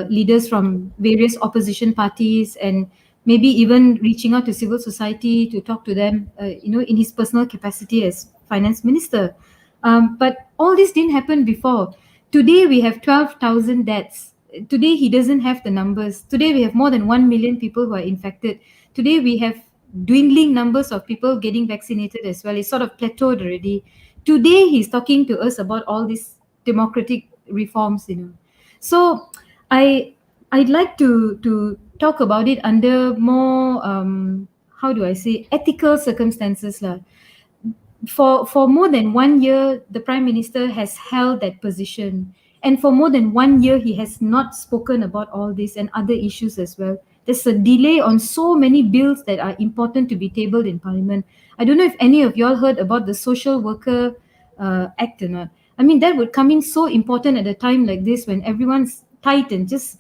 leaders from various opposition parties, and maybe even reaching out to civil society to talk to them, in his personal capacity as finance minister. But all this didn't happen before. Today we have 12,000 deaths. Today he doesn't have the numbers. Today we have more than 1 million people who are infected. Today we have dwindling numbers of people getting vaccinated as well. It's sort of plateaued already. Today he's talking to us about all these democratic reforms. So I'd like to talk about it under more how do I say, ethical circumstances lah. For more than 1 year, the Prime Minister has held that position. And for more than 1 year, he has not spoken about all this and other issues as well. There's a delay on so many bills that are important to be tabled in Parliament. I don't know if any of y'all heard about the Social Worker Act or not. I mean, that would come in so important at a time like this when everyone's tight and just,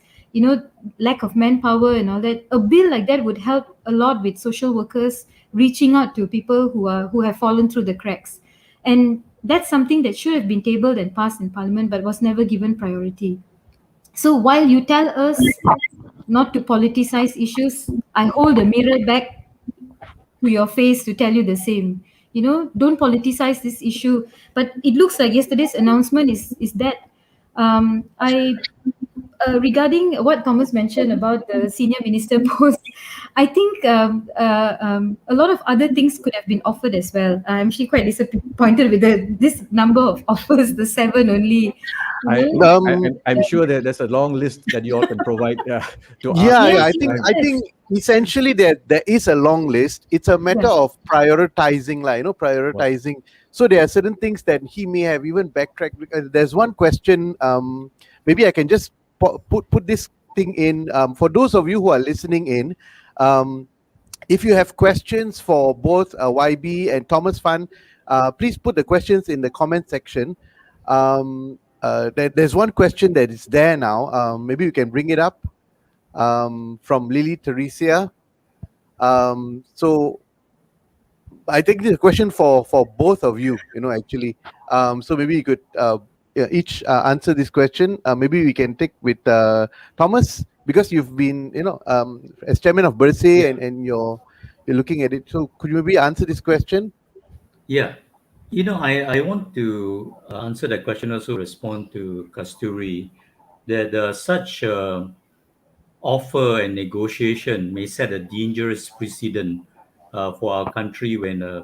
lack of manpower and all that. A bill like that would help a lot with social workers reaching out to people who have fallen through the cracks. And that's something that should have been tabled and passed in Parliament but was never given priority. So while you tell us not to politicize issues, I hold a mirror back to your face to tell you the same. Don't politicize this issue. But it looks like yesterday's announcement is that I regarding what Thomas mentioned about the senior minister post, I think a lot of other things could have been offered as well. I'm actually quite disappointed with this number of offers, the 7 only. I'm sure that there's a long list that you all can provide to us. Yeah, I think essentially there is a long list. It's a matter of prioritizing, prioritizing. So there are certain things that he may have even backtracked. There's one question. Maybe I can just put this thing in for those of you who are listening in. If you have questions for both YB and Thomas Fann, please put the questions in the comment section. There's one question that is there now. Maybe you can bring it up from Lily Teresia. So I think this is a question for both of you, actually. So maybe you could each answer this question. Maybe we can take with Thomas, because you've been, as chairman of BERSIH and you're looking at it. So could you maybe answer this question? Yeah. I want to answer that question, also respond to Kasthuri, that such offer and negotiation may set a dangerous precedent for our country. When a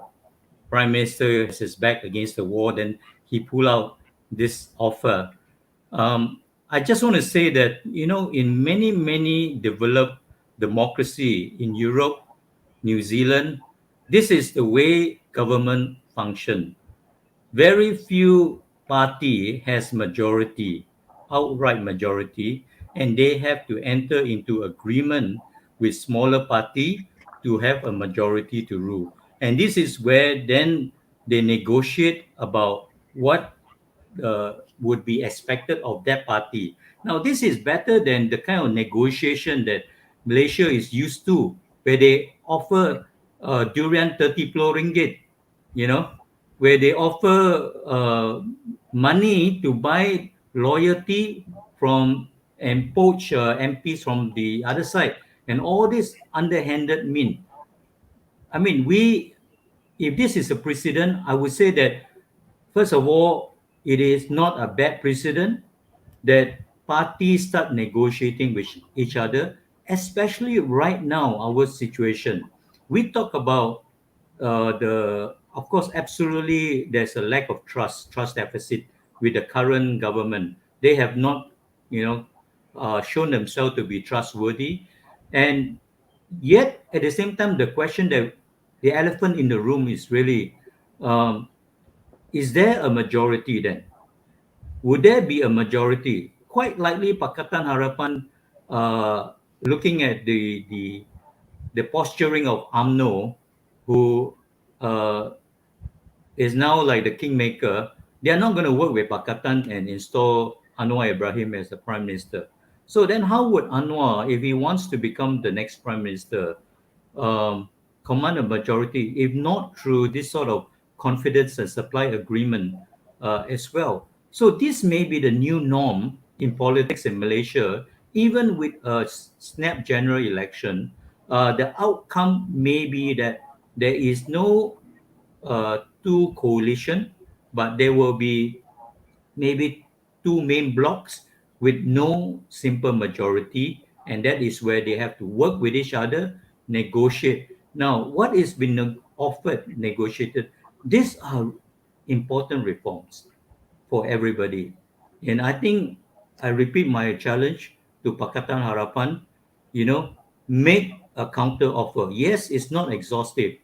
prime minister has his back against the wall, then he pull out this offer. I just want to say that, in many developed democracy in Europe, New Zealand, this is the way government function. Very few party has majority, outright majority, and they have to enter into agreement with smaller party to have a majority to rule. And this is where then they negotiate about what would be expected of that party. Now, this is better than the kind of negotiation that Malaysia is used to, where they offer durian 30 ringgit, where they offer money to buy loyalty from and poach MPs from the other side, and all this underhanded mean. I mean, if this is a precedent, I would say that, first of all, it is not a bad precedent that parties start negotiating with each other, especially right now, our situation. We talk about of course, absolutely, there's a lack of trust deficit with the current government. They have not, you know, shown themselves to be trustworthy, and yet at the same time, the question that the elephant in the room is really, um, is there a majority then? Would there be a majority? Quite likely, Pakatan Harapan, looking at the posturing of UMNO, who uh, is now like the kingmaker, they are not going to work with Pakatan and install Anwar Ibrahim as the prime minister. So then, how would Anwar, if he wants to become the next prime minister, um, command a majority, if not through this sort of confidence and supply agreement as well? So this may be the new norm in politics in Malaysia, even with a snap general election. The outcome may be that there is no two coalition, but there will be maybe two main blocks with no simple majority, and that is where they have to work with each other, negotiate. Now, what is being offered, negotiated? These are important reforms for everybody. And I think I repeat my challenge to Pakatan Harapan, make a counter offer. Yes, it's not exhaustive,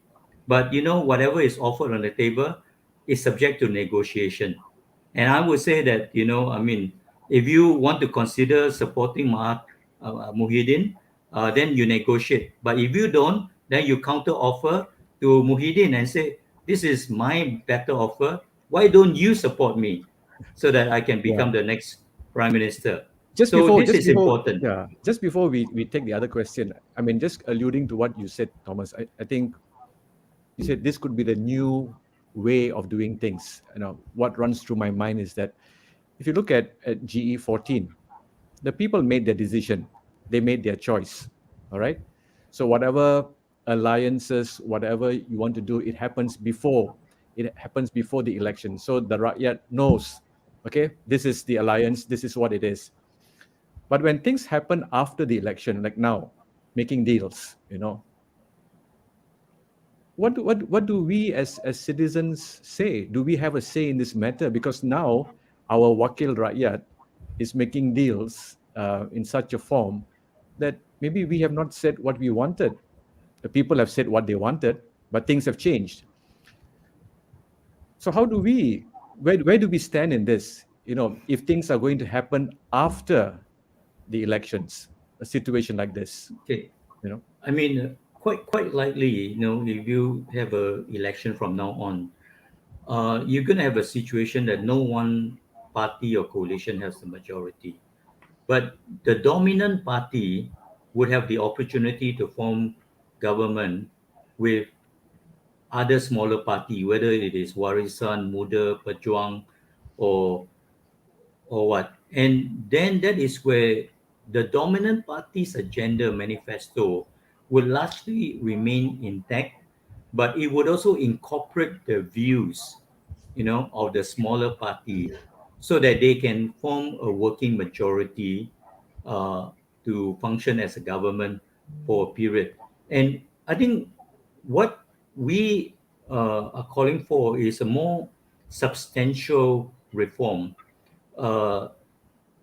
but whatever is offered on the table is subject to negotiation. And I would say that, I mean, if you want to consider supporting Muhyiddin, then you negotiate. But if you don't, then you counter offer to Muhyiddin and say, this is my better offer. Why don't you support me so that I can Yeah. become the next prime minister? Just So before, this just is before, important. yeah, just before we take the other question, I mean, just alluding to what you said, Thomas, I think you said this could be the new way of doing things. What runs through my mind is that if you look at GE14, the people made their decision, they made their choice. All right. So whatever alliances, whatever you want to do, it happens before the election. So the Rakyat knows, okay, this is the alliance, this is what it is. But when things happen after the election, like now, making deals, what do we as citizens say? Do we have a say in this matter? Because now our Wakil Rakyat is making deals in such a form that maybe we have not said what we wanted. The people have said what they wanted, but things have changed. So how do where do we stand in this? If things are going to happen after the elections, a situation like this, Okay. you know? I mean, quite likely, if you have a election from now on, you're going to have a situation that no one party or coalition has the majority. But the dominant party would have the opportunity to form government with other smaller party, whether it is Warisan, Muda, Pejuang, or what. And then that is where the dominant party's agenda manifesto will largely remain intact, but it would also incorporate the views, of the smaller party so that they can form a working majority uh, to function as a government for a period. And I think what we are calling for is a more substantial reform, uh,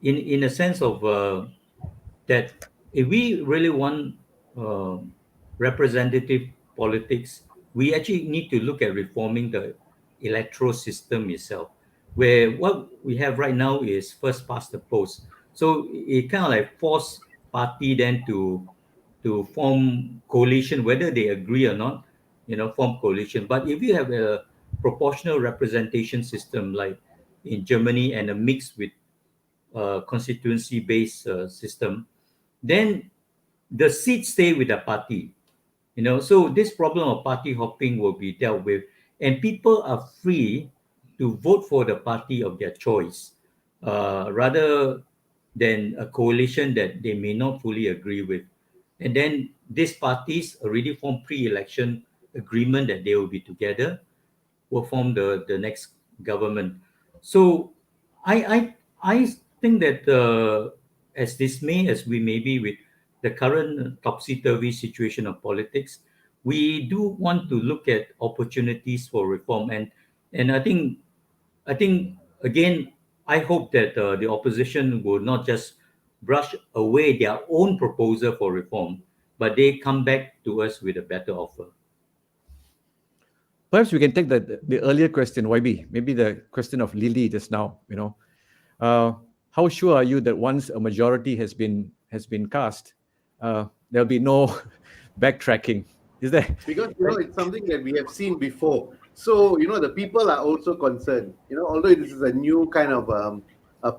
in a sense of that if we really want uh, representative politics, we actually need to look at reforming the electoral system itself, where what we have right now is first past the post. So it kind of like force party then to form coalition, whether they agree or not, form coalition. But if you have a proportional representation system like in Germany and a mix with constituency-based system, then the seats stay with the party. So this problem of party hopping will be dealt with, and people are free to vote for the party of their choice, rather than a coalition that they may not fully agree with. And then these parties already form pre-election agreement that they will be together, will form the next government. So I think that as dismayed as we may be with the current topsy-turvy situation of politics, we do want to look at opportunities for reform, and I think again, I hope that the opposition will not just brush away their own proposal for reform, but they come back to us with a better offer. Perhaps we can take the earlier question, YB, maybe the question of Lily just now. How sure are you that once a majority has been cast, there'll be no backtracking? Is there? Because it's something that we have seen before. So the people are also concerned. Although this is a new kind of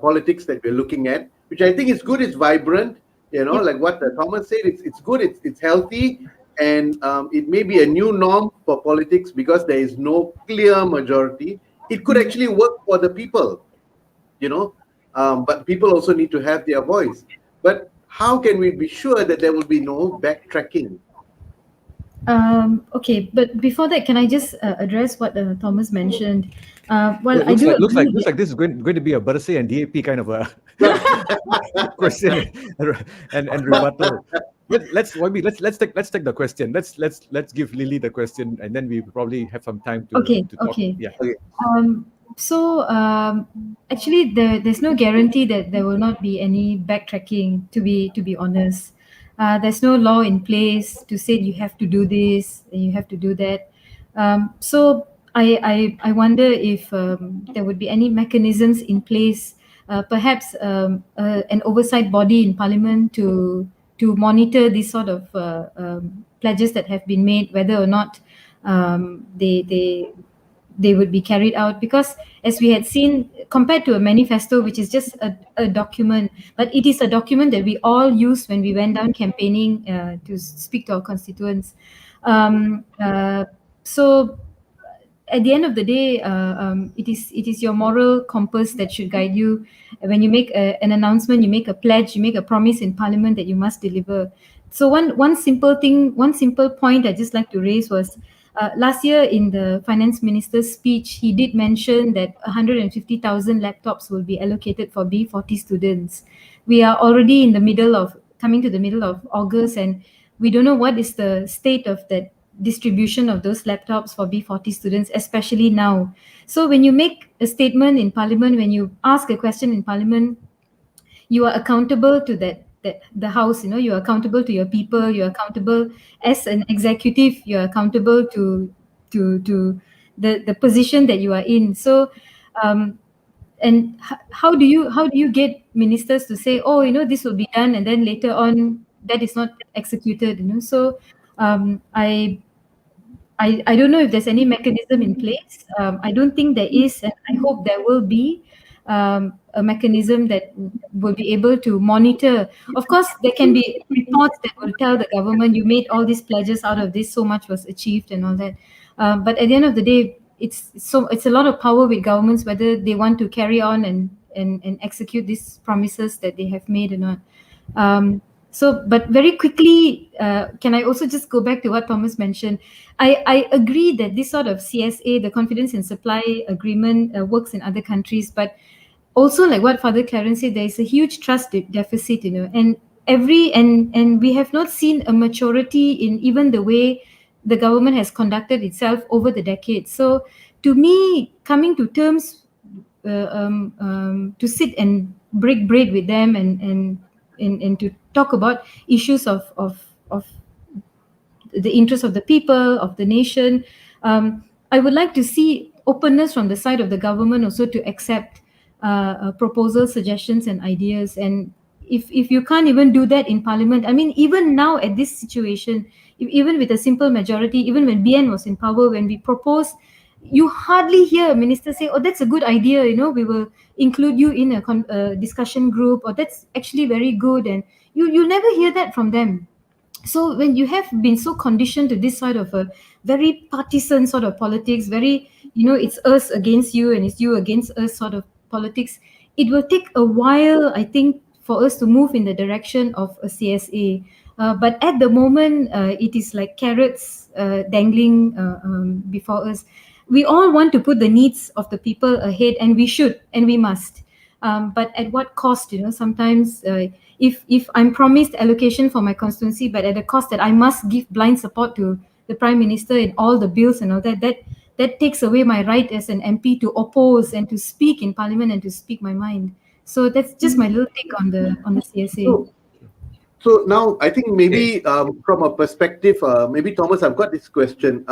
politics that we're looking at, which I think is good. It's vibrant. Like what Thomas said, it's good. It's healthy, and it may be a new norm for politics because there is no clear majority. It could actually work for the people. But people also need to have their voice. But how can we be sure that there will be no backtracking? Okay, but before that, can I just address what Thomas mentioned? Well, It I do looks agree like this is going to be a BERSIH and DAP kind of a question and rebuttal. Let's take the question. Let's give Lily the question, and then we probably have some time to talk. Okay. Yeah. Okay. So actually, there's no guarantee that there will not be any backtracking. To be honest, there's no law in place to say you have to do this and you have to do that. So I wonder if there would be any mechanisms in place, perhaps an oversight body in Parliament to monitor these sort of pledges that have been made, whether or not they would be carried out. Because as we had seen, compared to a manifesto, which is just a document, but it is a document that we all use when we went down campaigning to speak to our constituents. So at the end of the day, it is your moral compass that should guide you. When you make an announcement, you make a pledge, you make a promise in Parliament that you must deliver. So one simple point I just like to raise was, last year in the finance minister's speech, he did mention that 150,000 laptops will be allocated for B40 students. We are already coming to the middle of August, and we don't know what is the state of that distribution of those laptops for B40 students, especially now. So when you make a statement in Parliament, when you ask a question in Parliament, you are accountable to the house. You are accountable to your people. You're accountable as an executive. You're accountable to the position that you are in. So and how do you get ministers to say, oh, this will be done, and then later on that is not executed? So I don't know if there's any mechanism in place. I don't think there is, and I hope there will be a mechanism that will be able to monitor. Of course, there can be reports that will tell the government, you made all these pledges, out of this so much was achieved and all that. But at the end of the day, it's a lot of power with governments, whether they want to carry on and execute these promises that they have made or not. But very quickly, can I also just go back to what Thomas mentioned? I agree that this sort of CSA, the confidence in supply agreement, works in other countries, but also like what Father Clarence said, there is a huge trust deficit, and we have not seen a maturity in even the way the government has conducted itself over the decades. So to me, coming to terms to sit and break bread with them and to talk about issues of the interests of the people, of the nation. I would like to see openness from the side of the government also to accept proposals, suggestions, and ideas. And if you can't even do that in Parliament, I mean, even now at this situation, even with a simple majority, even when BN was in power, when we proposed, you hardly hear a minister say, oh, that's a good idea, we will include you in a discussion group, or that's actually very good. And you never hear that from them. So when you have been so conditioned to this sort of a very partisan sort of politics, very, it's us against you and it's you against us sort of politics, it will take a while, I think, for us to move in the direction of a CSA. But at the moment, it is like carrots dangling before us. We all want to put the needs of the people ahead, and we should, and we must. But at what cost? Sometimes if I'm promised allocation for my constituency, but at a cost that I must give blind support to the Prime Minister in all the bills and all that, that takes away my right as an MP to oppose and to speak in Parliament and to speak my mind. So that's just my little take on the CSA. So now I think maybe from a perspective, maybe Thomas, I've got this question.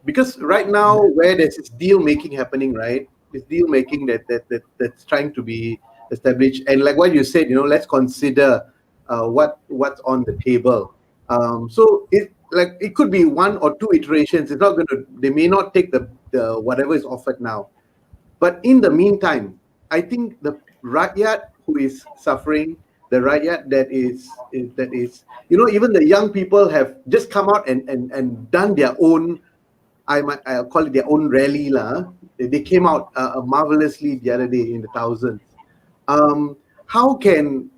Because right now where there's this deal making happening, right? This deal making that's trying to be established, and like what you said, let's consider what's on the table. So it could be one or two iterations. It's not they may not take the whatever is offered now. But in the meantime, I think the rakyat who is suffering, the rakyat that is, even the young people have just come out and done their own, I'll call it their own rally lah. They came out marvelously the other day in the thousands. How can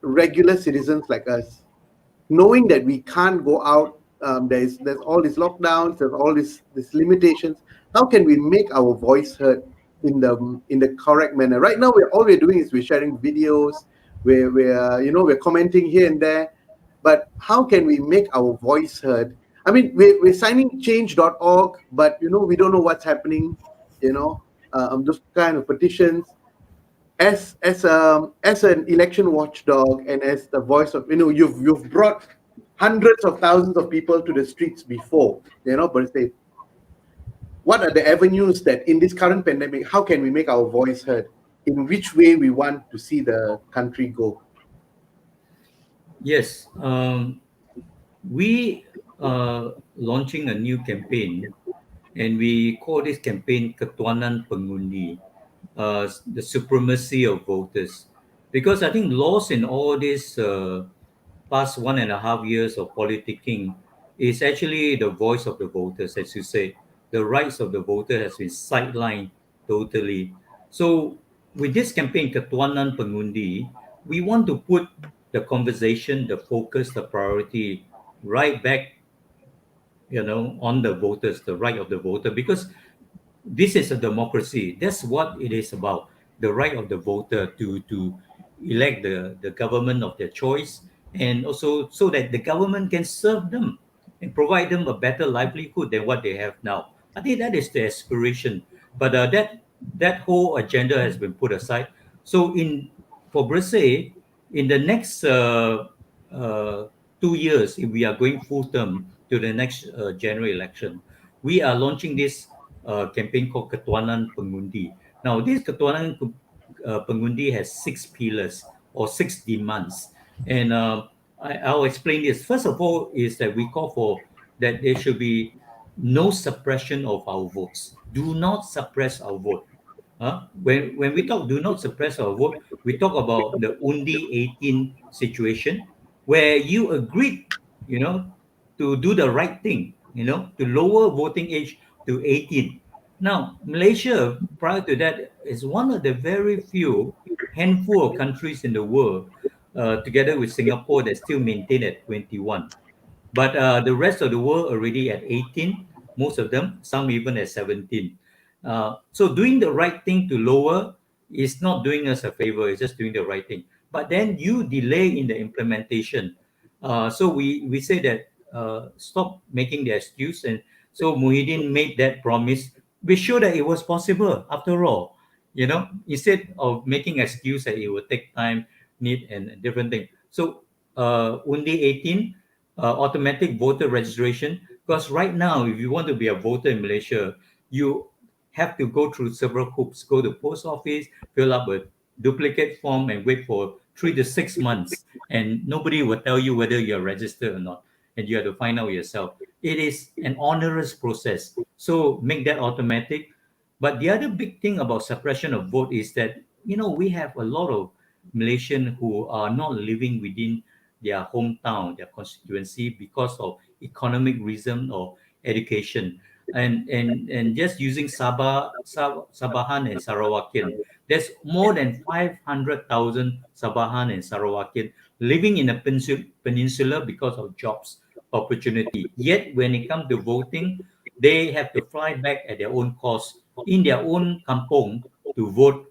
regular citizens like us, knowing that we can't go out, there's all these lockdowns, there's all these limitations, how can we make our voice heard in the correct manner? Right now, all we're doing is we're sharing videos, we're commenting here and there, but how can we make our voice heard? I mean, we're signing change.org, but we don't know what's happening. Those kind of petitions. As an election watchdog and as the voice of, you've brought hundreds of thousands of people to the streets before, but say, what are the avenues that in this current pandemic, how can we make our voice heard? In which way we want to see the country go? Yes, we are launching a new campaign, and we call this campaign Ketuanan Pengundi, the supremacy of voters. Because I think lost in all this past 1.5 years of politicking is actually the voice of the voters, as you say. The rights of the voter has been sidelined totally. So with this campaign, Ketuanan Pengundi, we want to put the conversation, the focus, the priority right back, on the voters, the right of the voter, because this is a democracy. That's what it is about. The right of the voter to elect the government of their choice, and also so that the government can serve them and provide them a better livelihood than what they have now. I think that is the aspiration. But that whole agenda has been put aside. So for BERSIH, in the next 2 years, if we are going full term to the next general election, we are launching this campaign called Ketuanan Pengundi. Now, this Ketuanan Pengundi has 6 pillars or 6 demands. And I'll explain this. First of all is that we call for that there should be no suppression of our votes. Do not suppress our vote. When we talk do not suppress our vote, we talk about the Undi 18 situation where you agreed, to do the right thing, to lower voting age to 18. Now, Malaysia, prior to that, is one of the very few handful of countries in the world, together with Singapore, that still maintain at 21. But the rest of the world already at 18, most of them, some even at 17. So doing the right thing to lower is not doing us a favor, it's just doing the right thing. But then you delay in the implementation. So we say that stop making the excuse. And so Muhyiddin made that promise. We showed that it was possible after all. Instead of making excuse that it will take time, need, and different thing. So Undi 18, automatic voter registration. Because right now, if you want to be a voter in Malaysia, you have to go through several hoops. Go to post office, fill up a duplicate form, and wait for 3 to 6 months. And nobody will tell you whether you're registered or not. And you have to find out yourself. It is an onerous process. So make that automatic. But the other big thing about suppression of vote is that, we have a lot of Malaysians who are not living within their hometown, their constituency, because of economic reason or education. And just using Sabahan and Sarawakian, there's more than 500,000 Sabahan and Sarawakian living in a peninsula because of jobs opportunity. Yet when it comes to voting, they have to fly back at their own cost in their own kampong to vote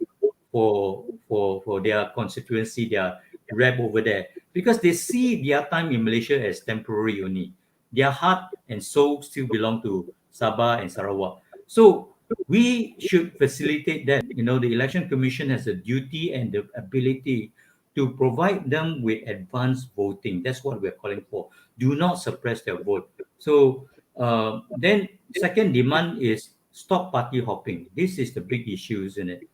for their constituency, their rep over there, because they see their time in Malaysia as temporary only. their heart and soul still belong to Sabah and Sarawak. So we should facilitate that. The Election Commission has a duty and the ability to provide them with advanced voting. That's what we're calling for. Do not suppress their vote. So then second demand is stop party hopping. This is the big issue, isn't it?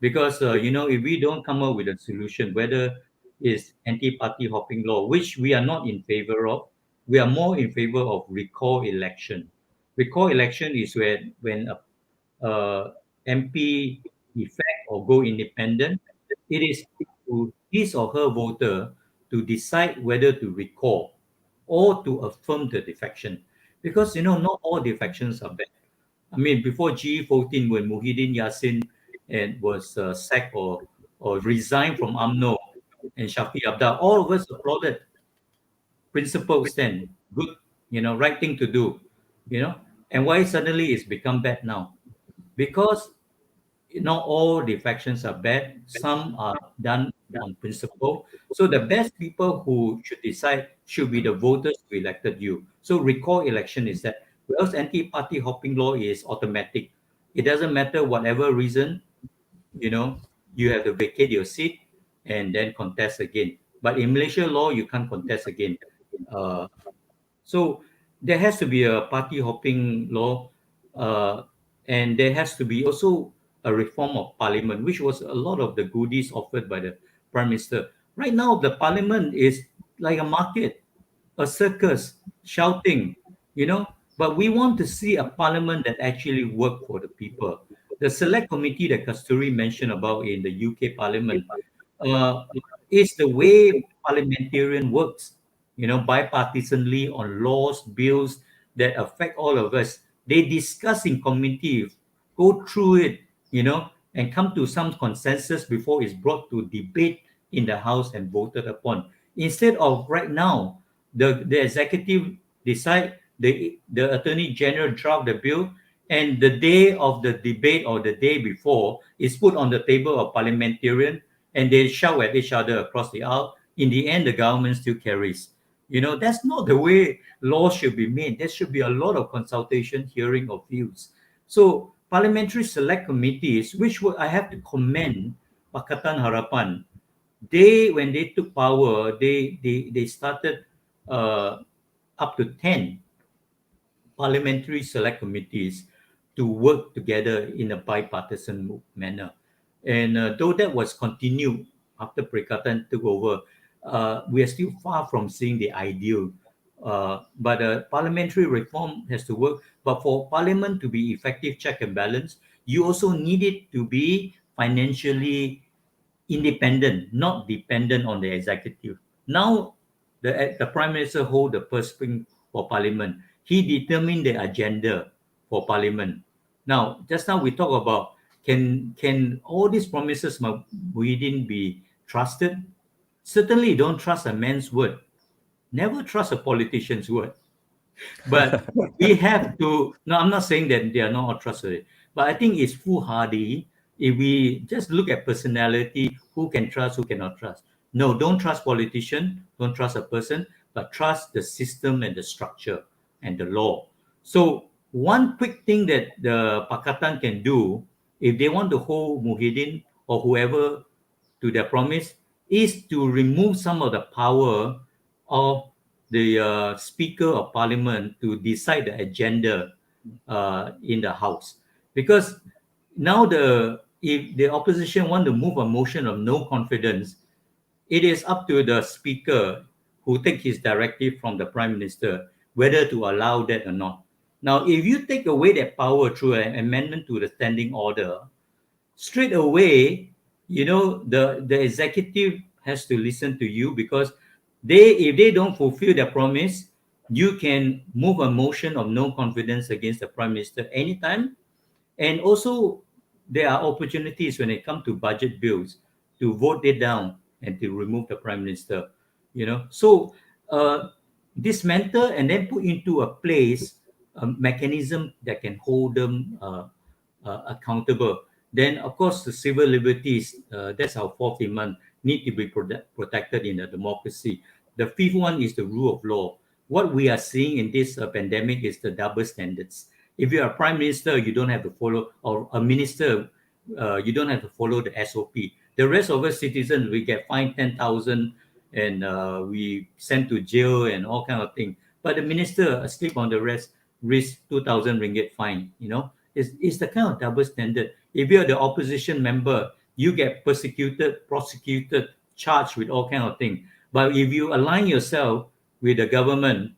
Because if we don't come up with a solution, whether it's anti-party hopping law, which we are not in favor of, we are more in favor of recall election. Recall election is when a MP defect or go independent, it is to his or her voter to decide whether to recall or to affirm the defection. Because not all defections are bad. I mean, before G14, when Muhyiddin Yassin and was sacked or resigned from UMNO, and Shafi Abdul, all of us applauded. Principled stand, good, right thing to do, And why suddenly it's become bad now? Because not all defections are bad. Some are done on principle. So the best people who should decide should be the voters who elected you. So recall election is that. Whereas anti-party hopping law is automatic. It doesn't matter whatever reason, you have to vacate your seat and then contest again. But in Malaysia law, you can't contest again. Uh, so there has to be a party hopping law, uh, and there has to be also a reform of parliament, which was a lot of the goodies offered by the prime minister. Right now, the parliament is like a market, a circus, shouting, But we want to see a parliament that actually work for the people. The select committee that Kasturi mentioned about in the UK parliament uh, is the way parliamentarian works, bipartisanly on laws, bills that affect all of us. They discuss in committee, go through it, and come to some consensus before it's brought to debate in the House and voted upon. Instead of right now, the executive decide, the attorney general draft the bill, and the day of the debate or the day before is put on the table of parliamentarian, and they shout at each other across the aisle. In the end, the government still carries. That's not the way laws should be made. There should be a lot of consultation, hearing of views. So parliamentary select committees, which I have to commend Pakatan Harapan, when they took power, they started up to 10 parliamentary select committees to work together in a bipartisan manner. And though that was continued after Perikatan took over, we are still far from seeing the ideal. But parliamentary reform has to work. But for parliament to be effective check and balance, you also need it to be financially independent, not dependent on the executive. Now, the prime minister hold the purse string for parliament. He determined the agenda for parliament. Now, just now we talk about can all these promises Muhyiddin be trusted? Certainly, don't trust a man's word. Never trust a politician's word. But we have to. No, I'm not saying that they are not all trustworthy, but I think it's foolhardy if we just look at personality, who can trust, who cannot trust. No, don't trust politician, don't trust a person, but trust the system and the structure and the law. So one quick thing that the Pakatan can do if they want to hold Muhyiddin or whoever to their promise is to remove some of the power of the Speaker of Parliament to decide the agenda in the House. Because now if the opposition want to move a motion of no confidence, it is up to the Speaker who take his directive from the Prime Minister whether to allow that or not. Now, if you take away that power through an amendment to the standing order, straight away, the executive has to listen to you because if they don't fulfill their promise, you can move a motion of no confidence against the prime minister anytime. And also, there are opportunities when it comes to budget bills to vote it down and to remove the prime minister. So dismantle and then put into a place a mechanism that can hold them accountable. Then, of course, the civil liberties, that's our fourth demand, need to be protected in a democracy. The fifth one is the rule of law. what we are seeing in this pandemic is the double standards. If you're a prime minister, you don't have to follow, or a minister, you don't have to follow the SOP. The rest of us citizens, we get fined 10,000 and we sent to jail and all kind of thing. But the minister asleep on the rest risk 2,000 ringgit fine. It's the kind of double standard. If you're the opposition member, you get persecuted, prosecuted, charged with all kind of thing. But if you align yourself with the government,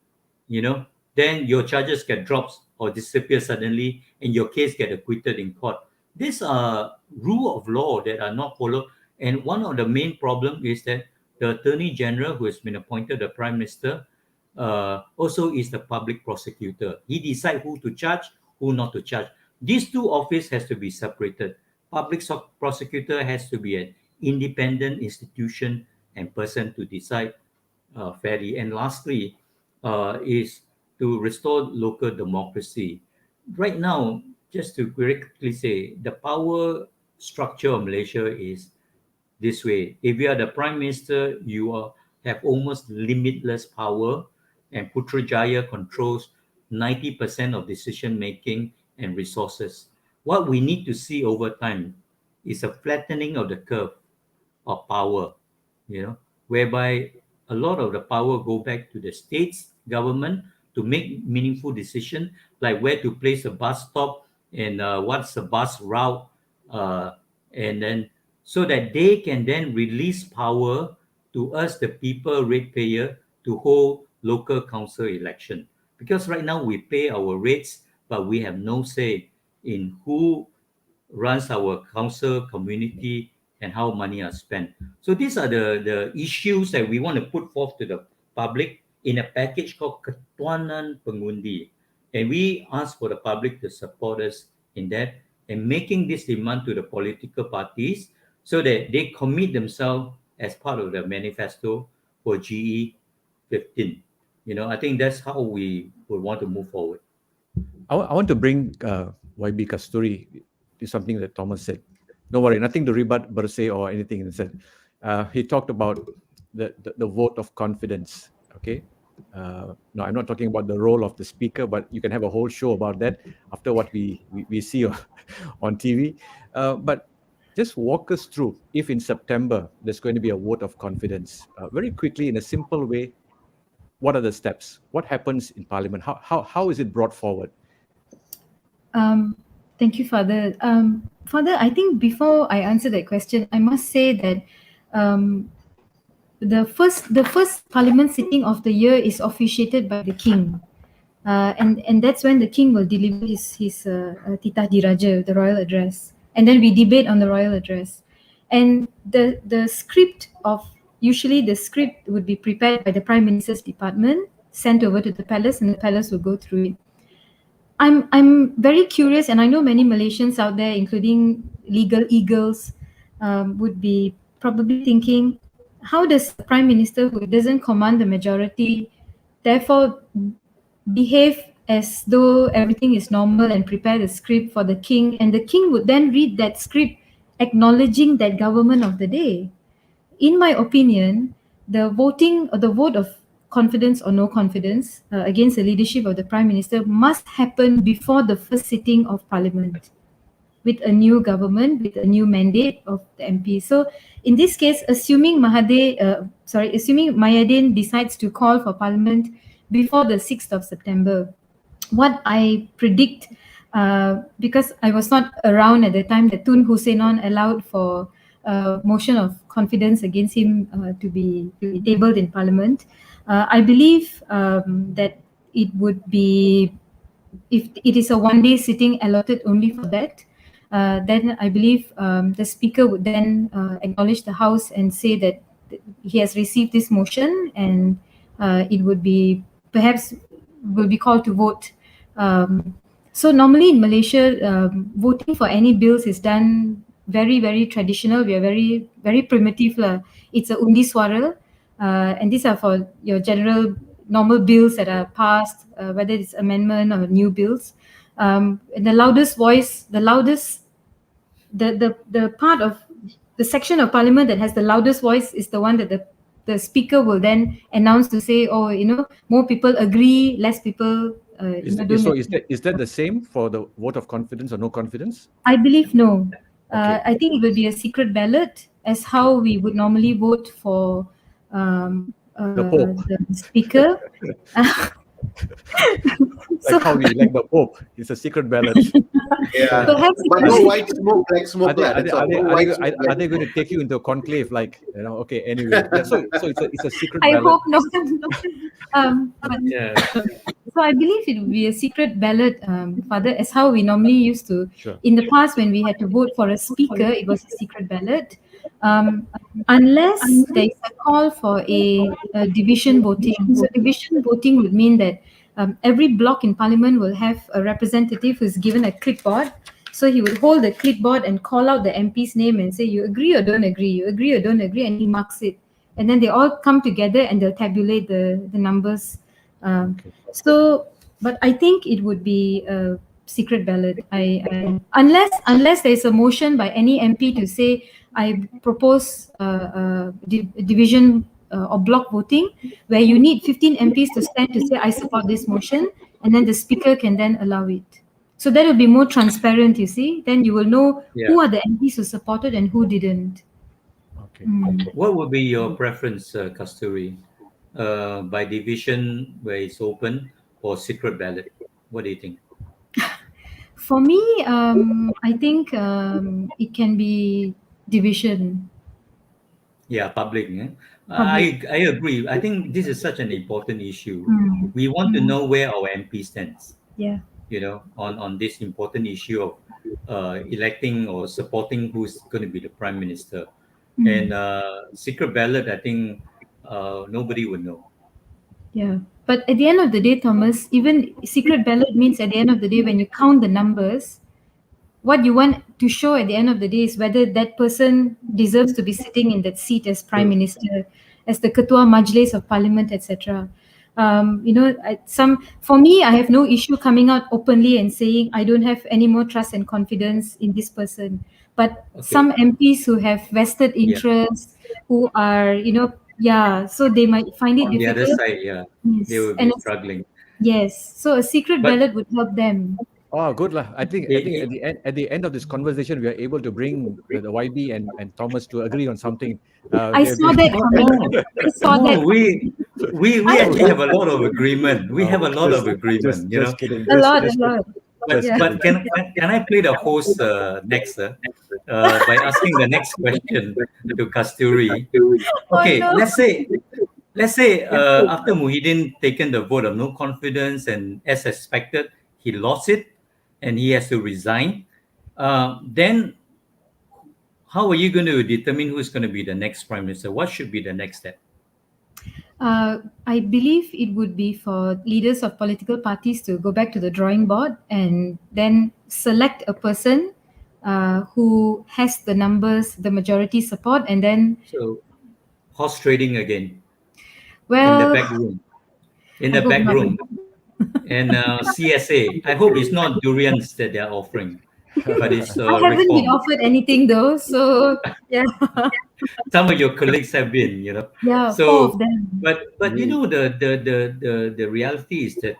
then your charges get dropped or disappear suddenly, and your case get acquitted in court. These are rule of law that are not followed. And one of the main problem is that the Attorney General, who has been appointed the Prime Minister, also is the public prosecutor. He decides who to charge, who not to charge. These two offices has to be separated. Public prosecutor has to be an independent institution and person to decide fairly. And lastly, is to restore local democracy. Right now, just to quickly say, the power structure of Malaysia is this way. If you are the prime minister, have almost limitless power, and Putrajaya controls 90% of decision making and resources. What we need to see over time is a flattening of the curve of power, whereby a lot of the power go back to the states government to make meaningful decision, like where to place a bus stop and what's the bus route, and then so that they can then release power to us, the people, ratepayer, to hold local council election. Because right now we pay our rates, but we have no say in who runs our council, community, and how money are spent. So these are the issues that we want to put forth to the public in a package called Ketuanan Pengundi. And we ask for the public to support us in that and making this demand to the political parties so that they commit themselves as part of the manifesto for GE 15. I think that's how we would want to move forward. I want to bring YB Kasthuri to something that Thomas said. Don't worry, nothing to rebut BERSIH or anything. He talked about the vote of confidence. Okay. No, I'm not talking about the role of the speaker, but you can have a whole show about that after what we see on TV. But just walk us through, if in September there's going to be a vote of confidence, very quickly in a simple way, what are the steps? What happens in Parliament? How is it brought forward? Thank you, Father. Father, I think before I answer that question, I must say that the first Parliament sitting of the year is officiated by the King, and that's when the King will deliver his Titah Diraja, the royal address, and then we debate on the royal address, and the script usually the script would be prepared by the Prime Minister's department, sent over to the palace, and the palace will go through it. I'm very curious, and I know many Malaysians out there, including legal eagles, would be probably thinking, how does the Prime Minister, who doesn't command the majority, therefore behave as though everything is normal and prepare the script for the King, and the King would then read that script acknowledging that government of the day? In my opinion, the vote of confidence or no confidence against the leadership of the Prime Minister must happen before the first sitting of Parliament with a new government, with a new mandate of the MP. So in this case, assuming Mayadin decides to call for Parliament before the 6th of September, what I predict, because I was not around at the time that Tun Husainon allowed for motion of confidence against him to be tabled in Parliament, I believe that it would be, if it is a one-day sitting allotted only for that, then I believe the Speaker would then acknowledge the House and say that he has received this motion, and it would be perhaps will be called to vote. So normally in Malaysia, voting for any bills is done very, very traditional. We are very, very primitive. It's a undi suara, and these are for your general normal bills that are passed, whether it's amendment or new bills. The loudest voice, the part of the section of Parliament that has the loudest voice is the one that the the speaker will then announce to say, oh, more people agree, less people don't So agree. is that the same for the vote of confidence or no confidence? I believe no. Okay. I think it will be a secret ballot, as how we would normally vote for The Pope. the speaker. Like how we elect the Pope. It's a secret ballot. Yeah, Perhaps it but will no be- white smoke, black smoke. That's all. No white smoke, Are black they going to take you into a conclave? Like, okay, anyway. Yeah, so it's a secret I ballot. hope not. But Yeah. so I believe it will be a secret ballot, Father, as how we normally used to. Sure. In the past, when we had to vote for a speaker, it was a secret ballot. Unless there is a call for a division voting. So division voting would mean that every block in Parliament will have a representative who's given a clipboard. So he would hold the clipboard and call out the MP's name and say, you agree or don't agree, you agree or don't agree, and he marks it. And then they all come together and they'll tabulate the numbers. So, but I think it would be a secret ballot. Unless there's a motion by any MP to say, I propose division or block voting, where you need 15 MPs to stand to say, I support this motion, and then the speaker can then allow it. So that will be more transparent, you see. Then you will know who are the MPs who supported and who didn't. Okay. What would be your preference, Kasturi? By division where it's open or secret ballot? What do you think? For me, I think it can be division. Yeah, public. Yeah? Public. I agree. I think this is such an important issue. Mm. We want to know where our MP stands, Yeah. on this important issue of electing or supporting who's going to be the prime minister. And secret ballot, I think nobody would know. Yeah. But at the end of the day, Thomas, even secret ballot means at the end of the day, when you count the numbers, what you want to show at the end of the day is whether that person deserves to be sitting in that seat as prime minister, as the Ketua Majlis of Parliament, etc. For me, I have no issue coming out openly and saying I don't have any more trust and confidence in this person. But some MPs who have vested interests, who are, so they might find it On the difficult. other side, Yes. they will be struggling. Yes, so a secret But- ballot would help them. Oh, good lah. I think at the end of this conversation, we are able to bring the YB and Thomas to agree on something. I saw that coming. I saw that. We actually have a lot of agreement. We have a lot of agreement. Just kidding. A lot. But can I play the host next by asking the next question to Kasturi? Okay, no. let's say after Muhyiddin taken the vote of no confidence, and as expected he lost it and he has to resign, then how are you going to determine who's going to be the next prime minister? What should be the next step? I believe it would be for leaders of political parties to go back to the drawing board and then select a person who has the numbers, the majority support, and then So horse trading again well, in the back room. In the I hope back not. room. And CSA. I hope it's not durians that they're offering, but it's I haven't been reform. offered anything though, so yeah, Some of your colleagues have been, yeah, So, 4 of them. but the reality is that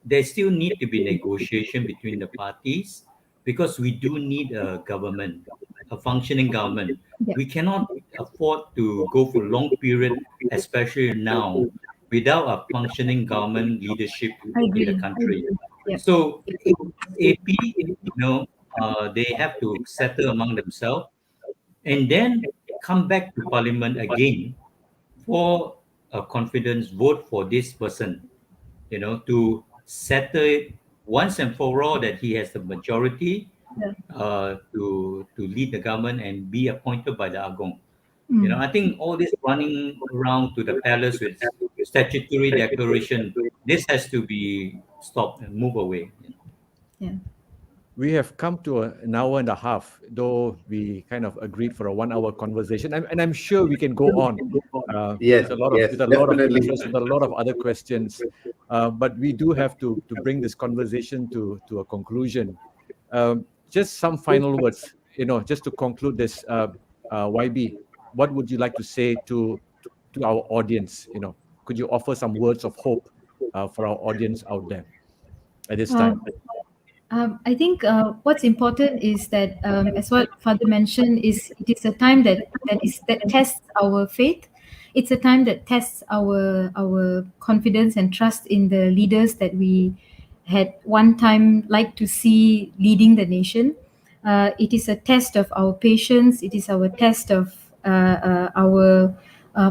there still need to be negotiation between the parties, because we do need a government, a functioning government. Yeah. We cannot afford to go for a long period, especially now, without a functioning government leadership I in agree. the country. Yeah. So AP, they have to settle among themselves and then come back to Parliament again for a confidence vote for this person, to settle it once and for all that he has the majority to lead the government and be appointed by the Agong. I think all this running around to the palace with statutory declaration, this has to be stopped and move away. Yeah. We have come to an hour and a half, though we kind of agreed for a 1 hour conversation, and I'm sure we can go on. Yes, with a lot of definitely. interest, with a lot of other questions, but we do have to bring this conversation to a conclusion. Just some final words, just to conclude this. YB, what would you like to say to to our audience? Could you offer some words of hope for our audience out there at this time? I think what's important is that, as what Father mentioned, is it is a time that tests our faith. It's a time that tests our confidence and trust in the leaders that we had one time like to see leading the nation. It is a test of our patience. It is our test of our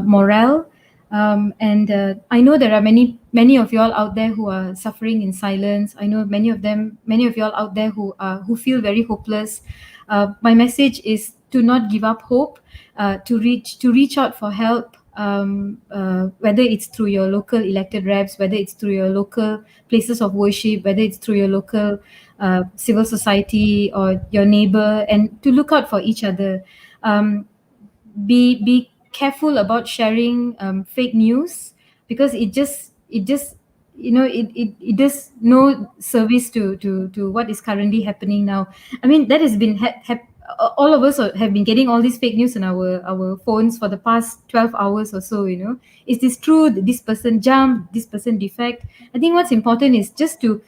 morale. And I know there are many of you all out there who are suffering in silence. I know many of you all out there who feel very hopeless. My message is to not give up hope, to reach out for help. Whether it's through your local elected reps, whether it's through your local places of worship, whether it's through your local civil society or your neighbor, and to look out for each other. Be careful about sharing fake news, because it just it does no service to what is currently happening now. I mean, that has been all of us have been getting all these fake news on our phones for the past 12 hours or so. Is this true? This person jumped, this person defect? I think what's important is just to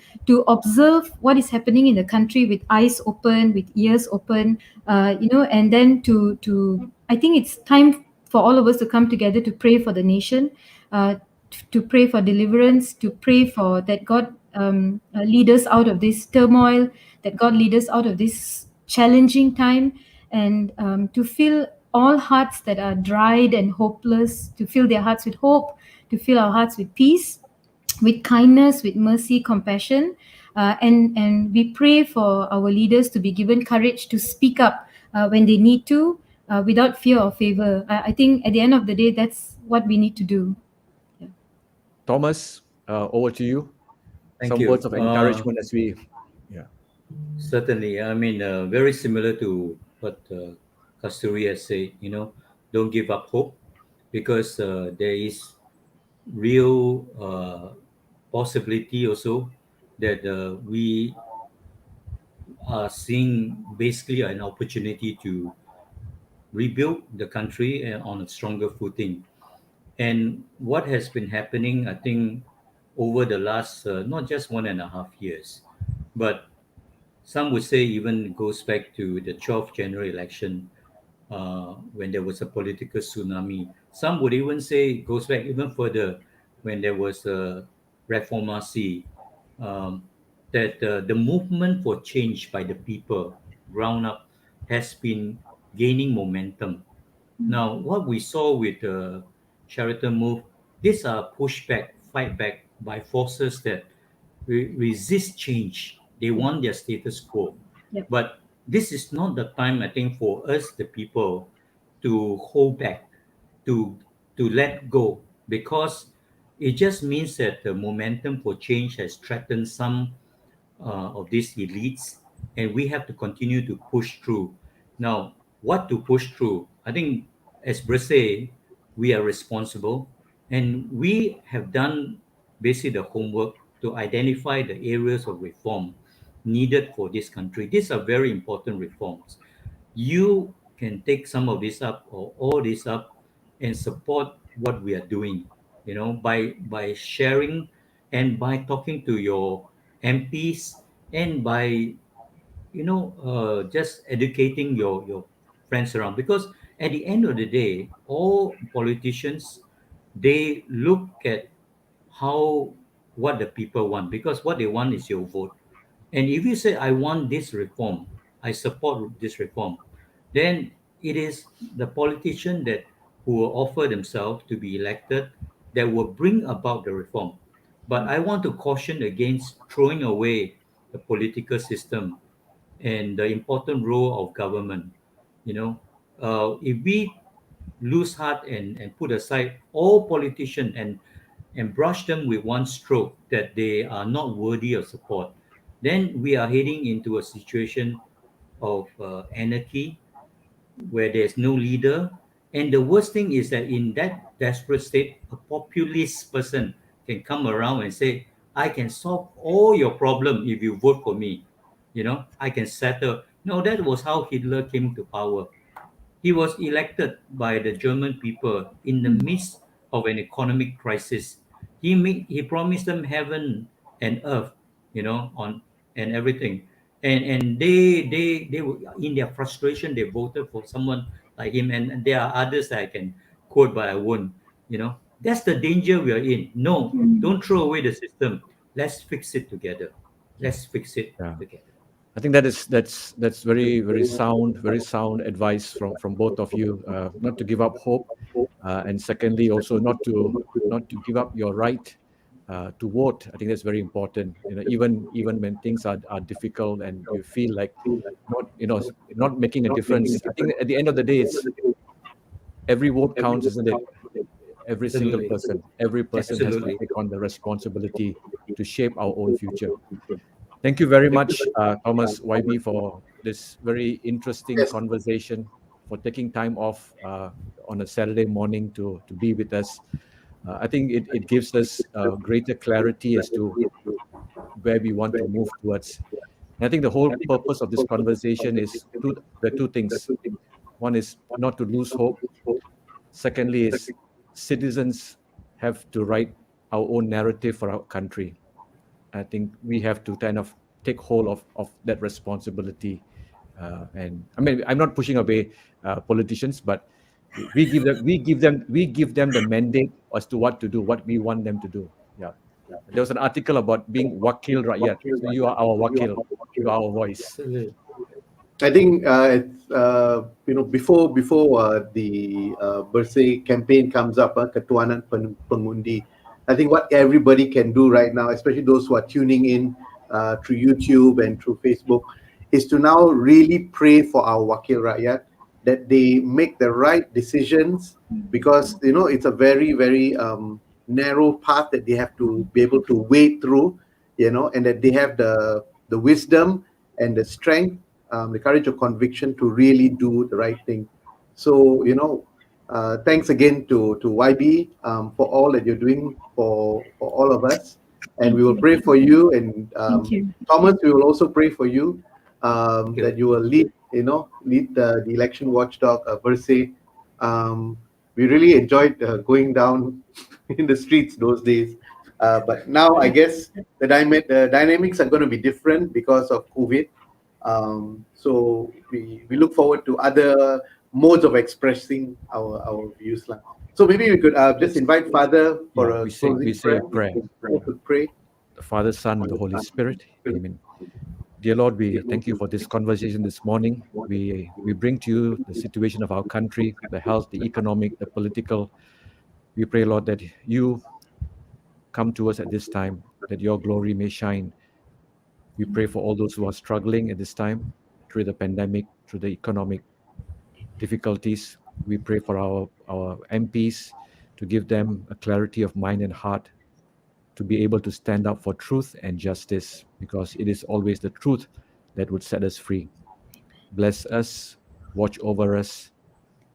observe what is happening in the country with eyes open, with ears open, and then to I think it's time for all of us to come together to pray for the nation, to pray for deliverance, to pray for that God lead us out of this turmoil, that God lead us out of this challenging time, and to fill all hearts that are dried and hopeless, to fill their hearts with hope, to fill our hearts with peace, with kindness, with mercy, compassion. And we pray for our leaders to be given courage to speak up when they need to, without fear or favor. I think at the end of the day, that's what we need to do. Yeah. Thomas, over to you. Thank Some you. words of encouragement as we, yeah. Certainly. I mean, very similar to what Kasturi has said, don't give up hope, because there is real possibility also that we are seeing basically an opportunity to rebuild the country on a stronger footing. And what has been happening, I think, over the last not just 1.5 years, but some would say even goes back to the 12th January election, when there was a political tsunami. Some would even say it goes back even further, when there was a reformasi, um, that the movement for change by the people, ground up, has been gaining momentum. Now, what we saw with the Sheraton move, these are pushback, fight back by forces that resist change. They want their status quo. Yep. But this is not the time, I think, for us, the people, to hold back, to let go, because it just means that the momentum for change has threatened some of these elites, and we have to continue to push through. Now, what to push through? I think, as BERSIH, we are responsible, and we have done basically the homework to identify the areas of reform needed for this country. These are very important reforms. You can take some of this up, or all this up, and support what we are doing, by sharing, and by talking to your MPs, and by just educating your friends around, because at the end of the day, all politicians, they look at how what the people want, because what they want is your vote. And if you say, I want this reform, I support this reform, then it is the politician that who will offer themselves to be elected that will bring about the reform. But I want to caution against throwing away the political system and the important role of government. If we lose heart, and put aside all politicians, and brush them with one stroke, that they are not worthy of support, then we are heading into a situation of anarchy, where there's no leader. And the worst thing is that in that desperate state, a populist person can come around and say, I can solve all your problem if you vote for me. I can settle. No, that was how Hitler came to power. He was elected by the German people in the midst of an economic crisis. He promised them heaven and earth, on and everything. And they were, in their frustration, they voted for someone like him. And there are others that I can quote, but I won't. That's the danger we are in. No, don't throw away the system. Let's fix it together. Let's fix it Yeah. together. I think that's very sound advice from both of you. Not to give up hope, and secondly also not to give up your right to vote. I think that's very important. Even when things are difficult and you feel like not making a difference. I think at the end of the day, it's every vote counts, isn't it? Every single person, every person has to Absolutely. take on the responsibility to shape our own future. Thank you very much, Thomas, YB, for this very interesting Yes. conversation, for taking time off on a Saturday morning to be with us. I think it gives us greater clarity as to where we want to move towards. And I think the whole purpose of this conversation is the two things. One is not to lose hope. Secondly is citizens have to write our own narrative for our country. I think we have to kind of take hold of that responsibility. And I mean, I'm not pushing away politicians, but we give them the mandate as to what to do, what we want them to do. Yeah. There was an article about being wakil rakyat. So you are our wakil, you are our voice. Absolutely. I think it's before the BERSIH campaign comes up, Ketuanan Pengundi. I think what everybody can do right now, especially those who are tuning in through YouTube and through Facebook, is to now really pray for our Wakil Rakyat, that they make the right decisions, because it's a very narrow path that they have to be able to wade through, and that they have the wisdom and the strength, the courage of conviction to really do the right thing. So thanks again to YB for all that you're doing for all of us, and we will pray for you. And Thank you. Thomas, we will also pray for you, that you will lead the election watchdog BERSIH. We really enjoyed going down in the streets those days, but now I guess the dynamics are going to be different because of COVID. So we look forward to other modes of expressing our views. So maybe we could just invite Father for a we say a prayer. We could pray. The Father, Son, and the Holy Spirit. Amen. Dear Lord, we thank you for this conversation this morning. We bring to you the situation of our country, the health, the economic, the political. We pray, Lord, that you come to us at this time, that your glory may shine. We pray for all those who are struggling at this time through the pandemic, through the economic difficulties. We pray for our MPs to give them a clarity of mind and heart to be able to stand up for truth and justice, because it is always the truth that would set us free. Bless us, watch over us,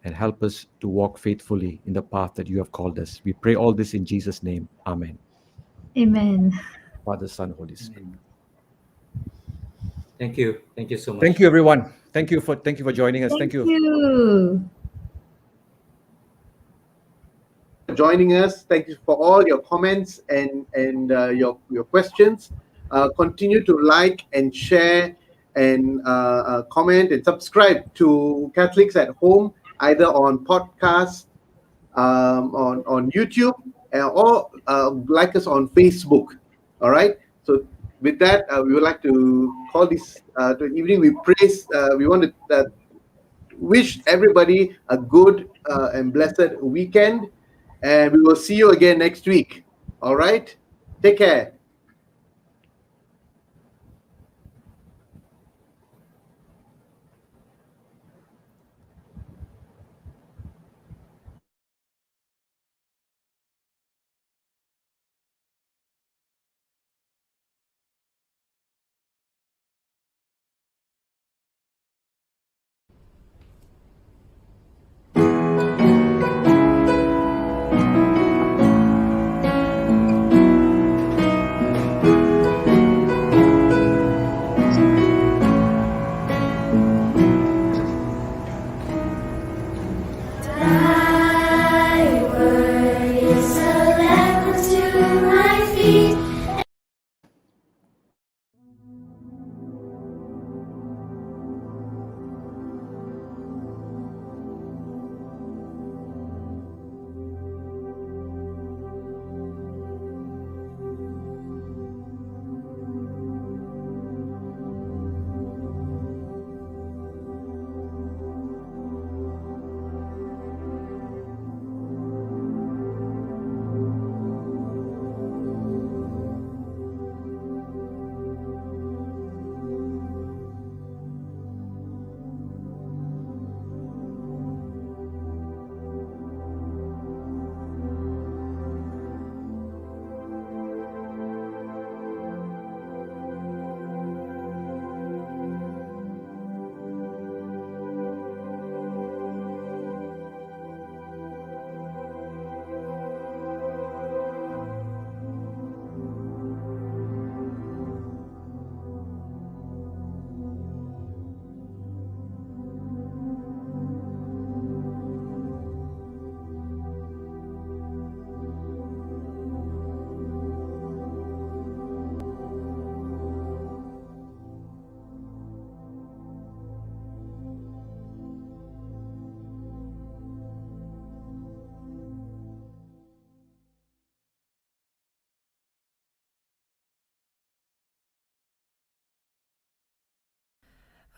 and help us to walk faithfully in the path that you have called us. We pray all this in Jesus' name. Amen. Amen. Father, Son, Holy Spirit. Thank you. Thank you so much. Thank you, everyone. Thank you for joining us. Thank you. Joining us. Thank you for all your comments and your questions. Continue to like and share and comment and subscribe to Catholics at Home, either on podcast, on YouTube, or like us on Facebook. All right. So with that, we would like to call this to an evening. We want to wish everybody a good and blessed weekend. And we will see you again next week. All right? Take care.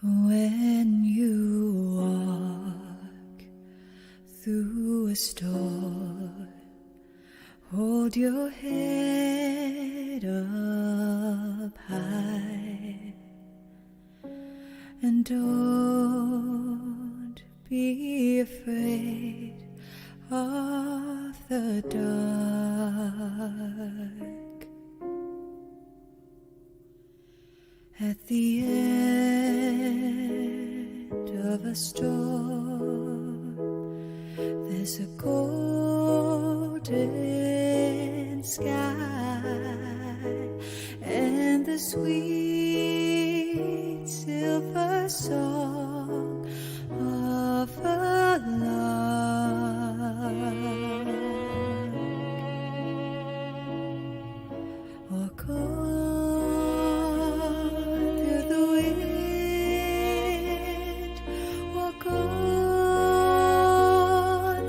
When you walk through a store, hold your head up high and don't be afraid of the dark. At the end of a storm, there's a golden sky and the sweet silver song of a lark. Walk on through the wind, walk on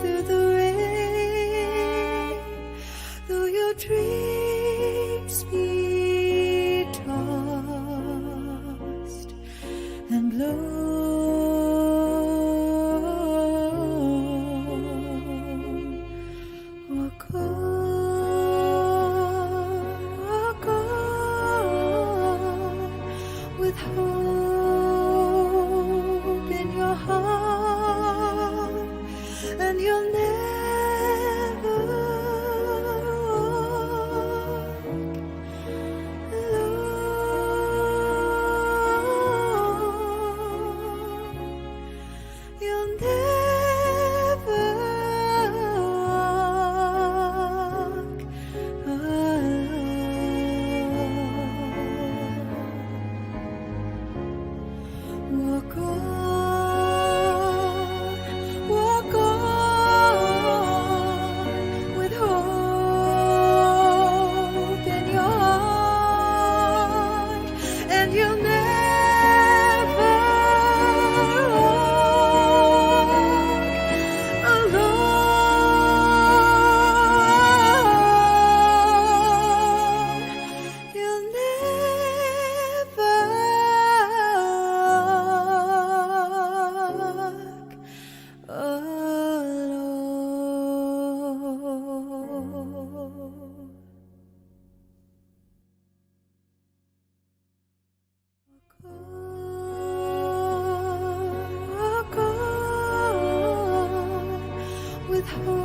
through the rain, though your dreams be tossed and blown. Walk on with hope in your heart, and you'll never walk alone. You'll never walk alone. Walk on with hope in your heart, and you'll never walk alone. You'll never walk alone. Walk on with hope